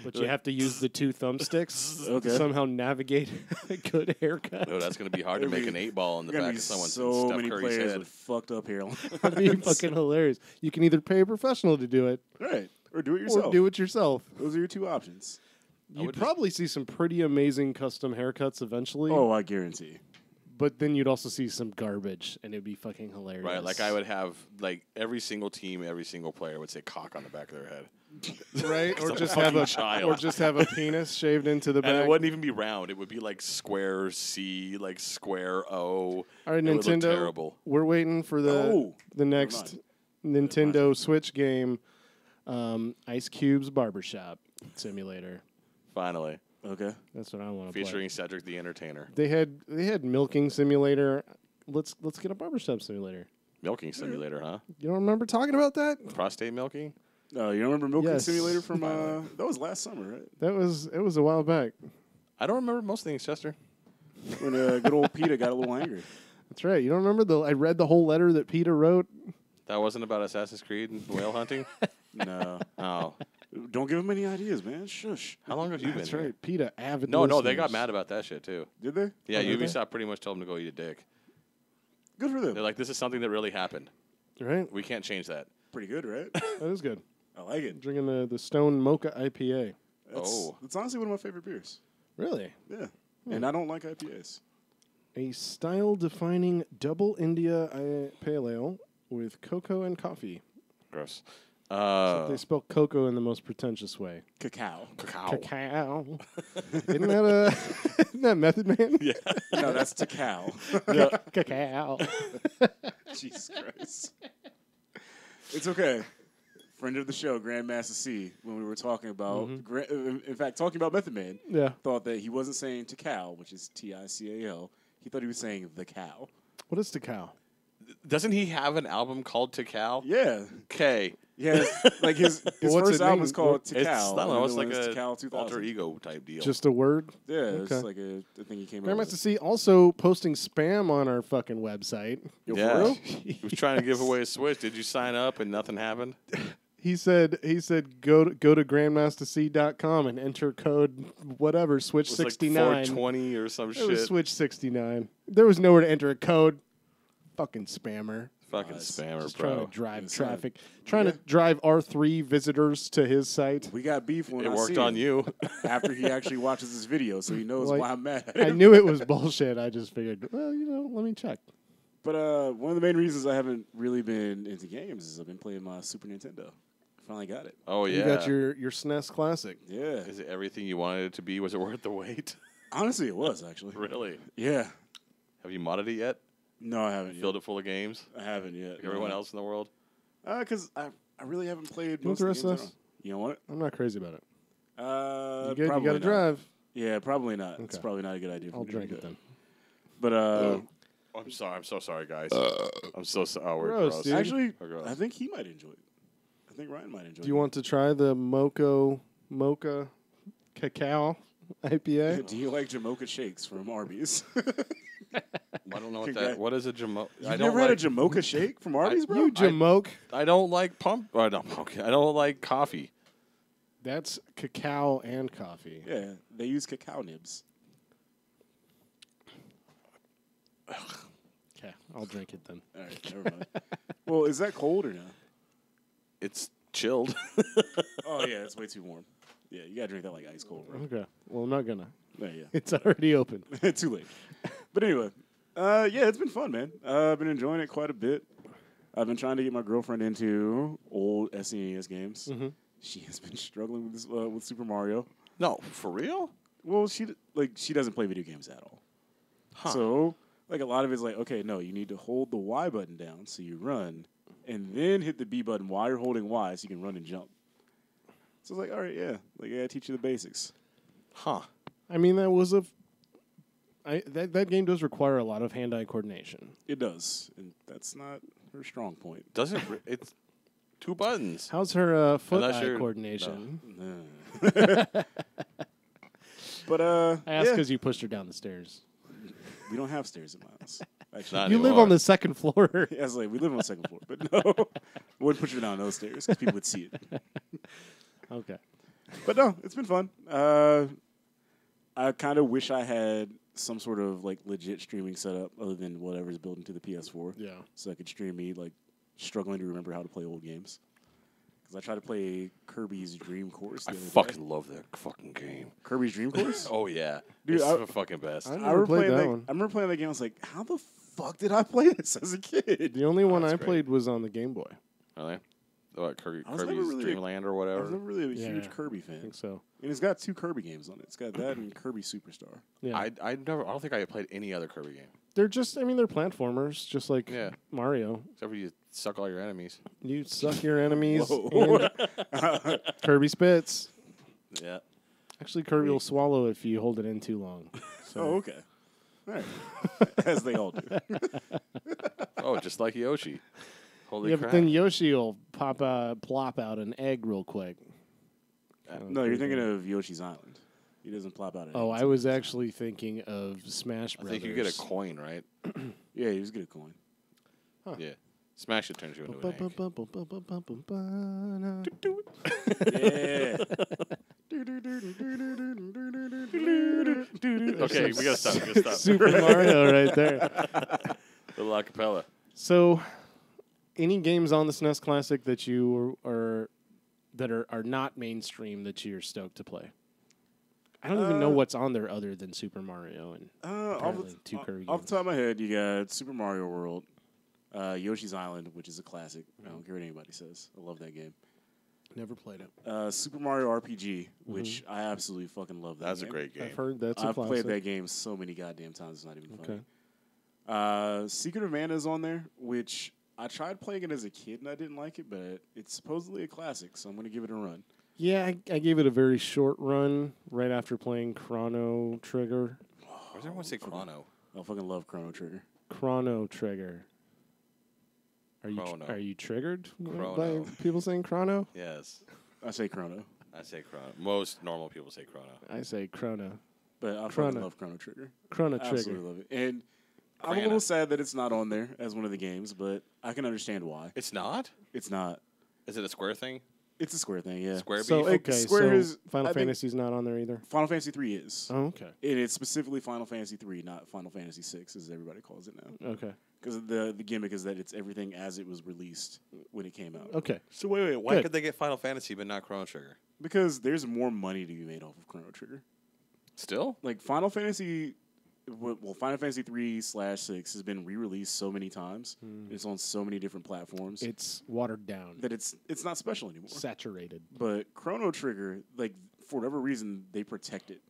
But you have to use the 2 thumbsticks Okay. to somehow navigate a good haircut. Oh, that's going to be hard to make an 8-ball in the back of someone's so Steph many Curry's players head. with fucked up hairline. That'd be fucking hilarious. You can either pay a professional to do it Right. Or do it yourself. or do it yourself. Those are your 2 options. You'd would probably see some pretty amazing custom haircuts eventually. Oh, I guarantee. But then you'd also see some garbage, and it'd be fucking hilarious. Right, like I would have, every single team, every single player would say cock on the back of their head. right? Or I'm a just have fucking a child. or just have a penis shaved into the And it back. wouldn't even be round. It would be like square C, like square O. All right, It would look Nintendo. terrible. We're waiting for the next Nintendo Switch game, Ice Cube's Barbershop Simulator. Finally. Okay. That's what I want to play. Featuring Cedric the Entertainer. They had Milking Simulator. Let's get a Barbershop Simulator. Milking simulator, huh? You don't remember talking about that? Prostate milking? No, you don't remember Milking Yes. Simulator from that was last summer, right? It was a while back. I don't remember most things, Chester. When good old Peter got a little angry. That's right. You don't remember I read the whole letter that Peter wrote. That wasn't about Assassin's Creed and whale hunting? No. Oh. Don't give him any ideas, man. Shush. How long have you That's been here? right. Peter, avid No, they listeners. got mad about that shit, too. Did they? Yeah, did they? Ubisoft pretty much told them to go eat a dick. Good for them. They're like, this is something that really happened. Right? We can't change that. Pretty good, right? That is good. I like it. Drinking the Stone Mocha IPA. That's honestly one of my favorite beers. Really? Yeah. And I don't like IPAs. A style-defining double India pale ale with cocoa and coffee. Gross. They spell cocoa in the most pretentious way. Cacao. Cacao. Isn't that Method Man? Yeah. No, that's Cacao. Cacao. Jesus Christ. It's okay. Friend of the show, Grandmaster C, when we were talking about, in fact, talking about Method Man, thought that he wasn't saying Tical, which is Tical. He thought he was saying the cow. What is Tical? Doesn't he have an album called Tical? Yeah. Okay. Yeah, like his first album was called Tical. I don't know, it's like a alter ego type deal. Just a word? Yeah, it's like a thing he came up with. Grandmaster C also posting spam on our fucking website. Yo, for real? He was trying to give away a Switch. Did you sign up and nothing happened? He said go to grandmasterc.com and enter code whatever Switch 69. Like 420 or some shit. It was Switch 69. There was nowhere to enter a code. Fucking spammer. Fucking spammer, Just bro. trying to drive traffic. Trying to drive R3 visitors to his site. We got beef when It I worked see on him you. after he actually watches this video, so he knows why I'm mad. I knew it was bullshit. I just figured, well, let me check. But one of the main reasons I haven't really been into games is I've been playing my Super Nintendo. Finally got it. Oh, yeah. You got your SNES Classic. Yeah. Is it everything you wanted it to be? Was it worth the wait? Honestly, it was, actually. Really? Yeah. Have you modded it yet? No, I haven't Filled it full of games? I haven't yet. Like everyone else in the world? Because I really haven't played You want most the of rest the of games. us? You know what? I'm not crazy about it. You You got to drive. Yeah, probably not. Okay. It's probably not a good idea. I'll drink it then. But I'm sorry. I'm so sorry, guys. I'm so sorry. Oh, we're Gross, gross. dude. actually, We're gross. I think he might enjoy it. I think Ryan might enjoy it. Do you want to try the Mocha Cacao IPA? Do you like Jamocha shakes from Arby's? I don't know what that. What is a Jamocha? You've never had a Jamocha shake from Arby's, bro? You Jamoke. I don't like pump. I don't like coffee. That's cacao and coffee. Yeah, they use cacao nibs. Okay, I'll drink it then. All right, never mind. Well, is that cold or no? It's chilled. Oh yeah, it's way too warm. Yeah, you gotta drink that like ice cold, bro. Okay. Well, I'm not gonna. Yeah, It's already open. too late. But anyway, yeah, it's been fun, man. I've been enjoying it quite a bit. I've been trying to get my girlfriend into old SNES games. Mm-hmm. She has been struggling with this, with Super Mario. No, for real? Well, she doesn't play video games at all. Huh. So like a lot of it's like, okay, no, you need to hold the Y button down so you run, and then hit the B button while you're holding Y so you can run and jump. So I was like, all right, yeah, like I gotta teach you the basics. Huh. I mean, that was that game does require a lot of hand-eye coordination. It does, and that's not her strong point. Doesn't it's 2 buttons? How's her foot-eye you're- coordination? But I asked yeah, because you pushed her down the stairs. we don't have stairs in my house. Actually, Not You live anymore. on the second floor. yeah, I was like, we live on the second floor, but no, I wouldn't push her down those stairs because people would see it. Okay. But no, it's been fun. I kind of wish I had some sort of like legit streaming setup other than whatever's built into the PS4. Yeah. So I could stream me like struggling to remember how to play old games. Because I tried to play Kirby's Dream Course. I the other day. fucking love that fucking game. Kirby's Dream Course. Oh yeah, Dude, it's I- the fucking best. I I never played playing that one. I remember playing that game. I was like, how the fuck did I play this as a kid? The only one that's I great. played was on the Game Boy. Really? What, I was never Kirby's really- Dreamland or I whatever? was never really a huge Yeah. Kirby I fan. think so. And it's got 2 Kirby games on it. It's got that and Kirby Superstar. Yeah. I don't think I played any other Kirby game They're just, I mean, they're platformers, just like Yeah. Mario. except for you suck all your enemies. You suck your enemies Whoa. and Kirby spits. Yeah. Actually, Kirby will swallow if you hold it in too long. So. Oh, okay. All right. As they all do. Oh, just like Yoshi. Holy Yeah, crap! but then Yoshi will plop out an egg real quick. No, you're thinking of Yoshi's Island. He doesn't plop out. Oh, I was actually thinking of Smash I Brothers. think you get a coin, right? Yeah, he was good at coin. Yeah. Smash it turns you into an egg. Yeah. Okay, we gotta stop. We gotta stop. Super Mario right there. Little acapella. So, any games on the SNES Classic that you are not mainstream that you're stoked to play? I don't even know what's on there other than Super Mario and apparently 2 Kirby Off games. the top of my head, you got Super Mario World, Yoshi's Island, which is a classic. I don't care what anybody says. I love that game. Never played it. Super Mario RPG, which I absolutely fucking love. That's a great game. I've heard that's a I've classic. played that game so many goddamn times. It's not even funny. Secret of Mana is on there, which I tried playing it as a kid and I didn't like it, but it's supposedly a classic, so I'm going to give it a run. Yeah, I gave it a very short run right after playing Chrono Trigger. Why does everyone say Chrono? I fucking love Chrono Trigger. Chrono Trigger. Chrono. Are you triggered Chrono. by people saying Chrono? Yes. I say Chrono, I say Chrono. Most normal people say Chrono. I say Chrono. but I Chrono. fucking love Chrono Trigger. Chrono Absolutely Trigger. love it. And I'm a Chrono. little sad that it's not on there as one of the games, but I can understand why. It's not? It's not. Is it a Square thing? It's a Square thing, yeah. Square So beef? Like, okay, Square so is- Final I think- Fantasy's not on there either. Final Fantasy 3 is. Oh, okay. And it's specifically Final Fantasy 3, not Final Fantasy 6, as everybody calls it now. Okay. Because the gimmick is that it's everything as it was released when it came out. Okay. So wait. Why Good. could they get Final Fantasy but not Chrono Trigger? Because there's more money to be made off of Chrono Trigger. Still? Like Final Fantasy, Final Fantasy 3/6 has been re-released so many times. It's on so many different platforms It's watered down, that it's not special anymore. saturated. But Chrono Trigger, like for whatever reason, they protect it.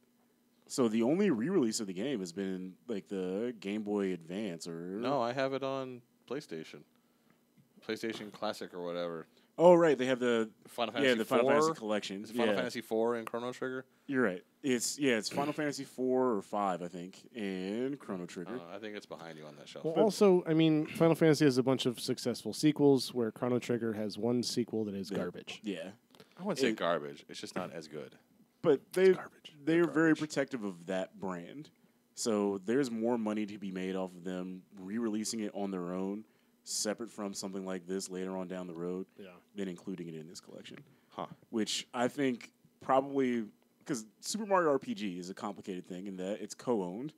So the only re-release of the game has been like the Game Boy Advance or No, I have it on PlayStation. PlayStation Classic or whatever. Oh right, they have the Final Fantasy the Final 4? Fantasy collection. Is it Final Fantasy 4 and Chrono Trigger? You're right. It's Final Fantasy 4 or 5, I think, and Chrono Trigger. I think it's behind you on that shelf. Well, also, I mean, Final Fantasy has a bunch of successful sequels, where Chrono Trigger has one sequel that is garbage. Yeah. I wouldn't say it- garbage. It's just not as good. But they're garbage. very protective of that brand. So there's more money to be made off of them re-releasing it on their own, separate from something like this later on down the road, Yeah. than including it in this collection. Huh. Which I think probably because Super Mario RPG is a complicated thing in that it's co-owned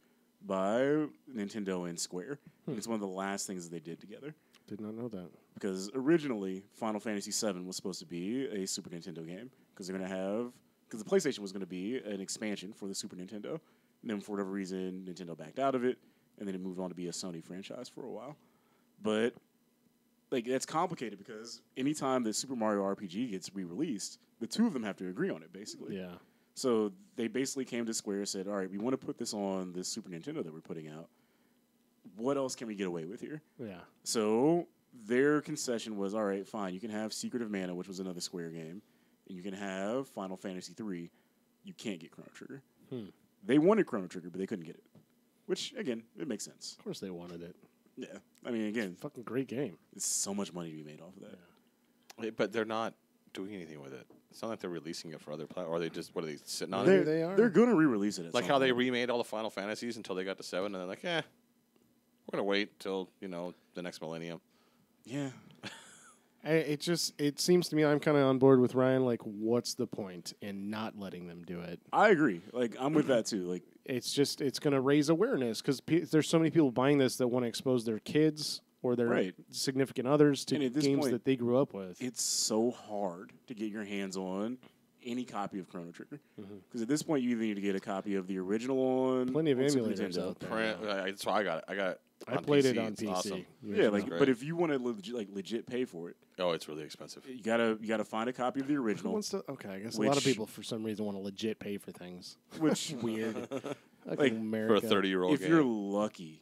by Nintendo and Square. And it's one of the last things that they did together. Did not know that. Because originally Final Fantasy VII was supposed to be a Super Nintendo game because they're going to have because the PlayStation was going to be an expansion for the Super Nintendo, and then for whatever reason Nintendo backed out of it, and then it moved on to be a Sony franchise for a while. But like that's complicated because anytime that Super Mario RPG gets re-released, the two of them have to agree on it basically. Yeah. So they basically came to Square and said, "All right, we want to put this on this Super Nintendo that we're putting out. What else can we get away with here?" Yeah. So their concession was, all right, fine, you can have Secret of Mana, which was another Square game, and you can have Final Fantasy 3. You can't get Chrono Trigger. They wanted Chrono Trigger, but they couldn't get it. Which, again, it makes sense. Of course they wanted it. Yeah. I mean, again, Fucking great game. it's so much money to be made off of that. But they're not doing anything with it. It's not like they're releasing it for other platforms. Or are they just, what are they sitting on They're, it? they are. they're going to re-release it at Like some how they point. remade all the Final Fantasies until they got to 7, and they're like, we're going to wait till, the next millennium. Yeah. It seems to me I'm kind of on board with Ryan. Like, what's the point in not letting them do it? I agree. Like, I'm with that, too. Like, It's going to raise awareness because there's so many people buying this that want to expose their kids or their Right. significant others to And at this games point, that they grew up with. it's so hard to get your hands on any copy of Chrono Trigger. Because at this point, you either need to get a copy of the original on Plenty of on Super emulators Nintendo. out there. So I got it. I on played PC. it on It's PC. awesome. Yeah, like, great. but if you want to legit pay for it, Oh, it's really expensive. you gotta find a copy of the Who original. wants to? Okay, I guess a lot of Which- people for some reason want to legit pay for things. Which Weird. Like, For America. a 30-year-old if game. you're lucky,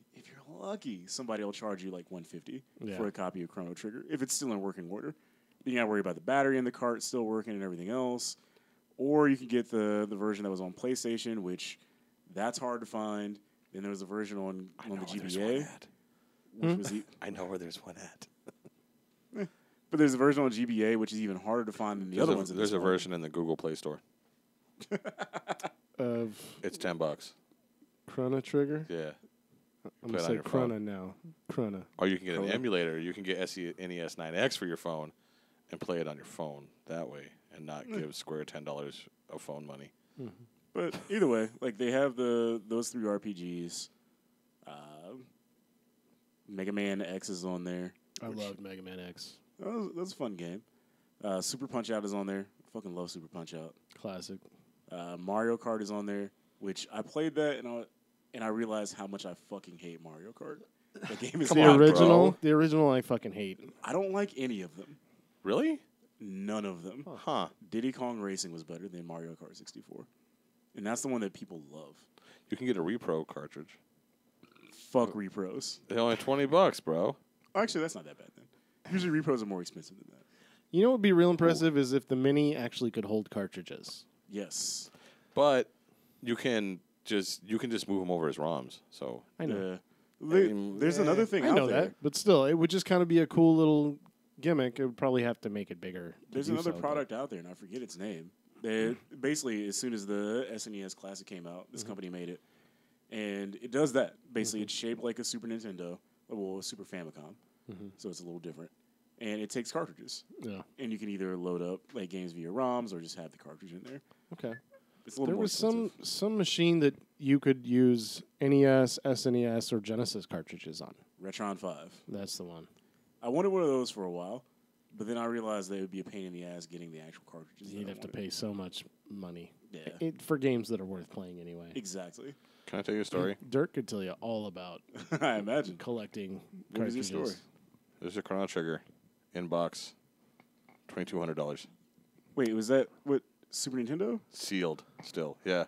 somebody will charge you like $150 Yeah. for a copy of Chrono Trigger if it's still in working order. You gotta worry about the battery in the cart still working and everything else. Or you can get the version that was on PlayStation, which that's hard to find. Then there was a version on the GBA, which was I know where there's one at. but there's a version on GBA which is even harder to find than the other ones. in There's this a one. version in the Google Play Store. Of It's $10. Chrono Trigger. Yeah. I'm Play it gonna on say your phone. Chrono now. Chrono. Or you can get an Chrono. emulator. You can get SNES 9X for your phone and play it on your phone that way and not give Square $10 of phone money. But either way, like they have those three RPGs. Mega Man X is on there. I loved Mega Man X. That was a fun game. Super Punch Out is on there. Fucking love Super Punch Out. Classic. Mario Kart is on there, which I played that and I realized how much I fucking hate Mario Kart. The game is Come The on, original. bro. The original I fucking hate. I don't like any of them. Really? None of them. Huh. Diddy Kong Racing was better than Mario Kart 64. And that's the one that people love. You can get a repro cartridge. Fuck repros. They're only $20, bro. Actually, that's not that bad then. Usually repros are more expensive than that. You know what would be real impressive is if the Mini actually could hold cartridges. Yes. But you can just move them over as ROMs. So I know. There's another thing I out know there. that. But still, it would just kind of be a cool little gimmick. It would probably have to make it bigger. There's another product out there, and I forget its name. They basically, as soon as the SNES Classic came out, this company made it. And it does that. Basically, it's shaped like a Super Nintendo, well, a Super Famicom. So it's a little different. And it takes cartridges. Yeah. And you can either load up like games via ROMs or just have the cartridge in there. Okay. It's a little There more was expensive. some machine that you could use NES, SNES, or Genesis cartridges on. Retron 5. That's the one. I wanted one of those for a while, but then I realized that it would be a pain in the ass getting the actual cartridges. You'd have to pay so much money Yeah. for games that are worth playing anyway. Exactly. can I tell you a story? Dirk could tell you all about I imagine. collecting What is cartridges. your story? There's a Chrono Trigger in box, $2,200, Wait, was that what Super Nintendo? sealed still. Yeah,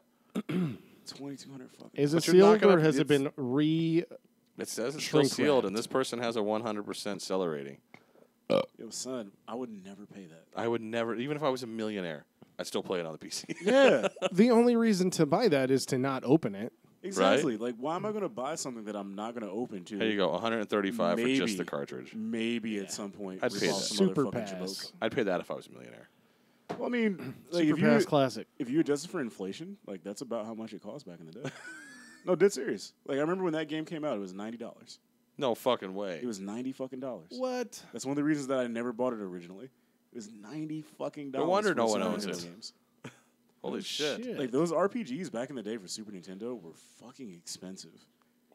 2,200 fucking. Is it But you're not sealed gonna- or has it it's- been re? it says it's still Shrink sealed, wrapped. and this person has a 100% seller rating. Yo, son, I would never pay that. I would never, even if I was a millionaire, I'd still play it on the PC. Yeah, The only reason to buy that is to not open it. exactly. Like, why am I going to buy something that I'm not going to open to? There you go, 135 for just Maybe. the cartridge. Maybe at some point. I'd rip pay off that. some other Super fucking Pass. jamoke. I'd pay that if I was a millionaire. Well, I mean, like, Super Pass Classic. if you adjust it for inflation, like that's about how much it cost back in the day. No, dead serious. Like I remember when that game came out, it was $90. No fucking way. It was $90 fucking dollars. What? That's one of the reasons that I never bought it originally. It was $90 fucking dollars. No wonder for no some one owns Nintendo it. games. Holy shit. Like those RPGs back in the day for Super Nintendo were fucking expensive.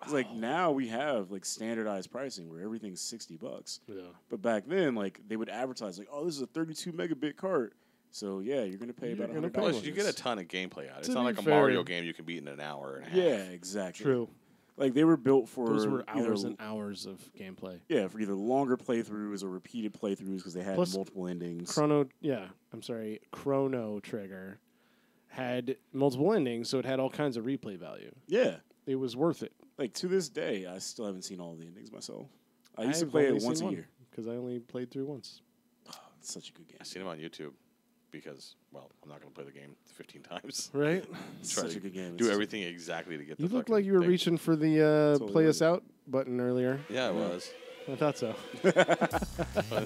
'Cause, like now we have like standardized pricing where everything's $60. Yeah. But back then, like they would advertise like, "Oh, this is a 32 megabit cart." So yeah, you're gonna pay You're about gonna $100. pay Plus, what you get a ton of gameplay out of it. It's To not be like a fair- Mario game you can beat in an hour and a half. Yeah, exactly. True. Like they were built for Those were hours either, and hours of gameplay. yeah, for either longer playthroughs or repeated playthroughs because they had Plus, multiple endings. Chrono Trigger had multiple endings, so it had all kinds of replay value. Yeah, It was worth it. like to this day, I still haven't seen all the endings myself. I used to play it once a year. because I only played through once. It's such a good game. I've seen them on YouTube because, well, I'm not going to play the game 15 times. Right? It's Try such to a good game. Do It's- everything exactly to get the You looked fucking like you were thing. reaching for the Totally play was. us out button earlier. Yeah, it was. I thought so.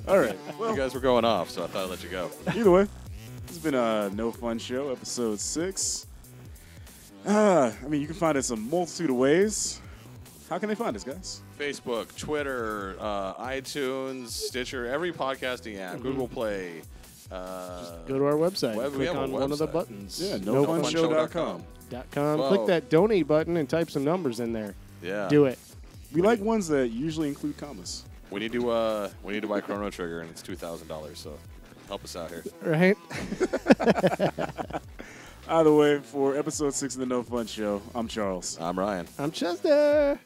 All right. You guys were going off, so I thought I'd let you go. Either way, this has been a No Fun Show, episode 6. I mean, you can find us a multitude of ways. How can they find us, guys? Facebook, Twitter, iTunes, Stitcher, every podcasting app, Google Play. Go to our website. We Click have a on one of the website. buttons. Yeah, nofunshow.com. .com. Well- Click that donate button and type some numbers in there. Yeah. Do it. We like ones that usually include commas. We need to buy Chrono Trigger, and it's $2,000. So help us out here. Right? Either way, for episode 6 of the No Fun Show, I'm Charles. I'm Ryan. I'm Chester.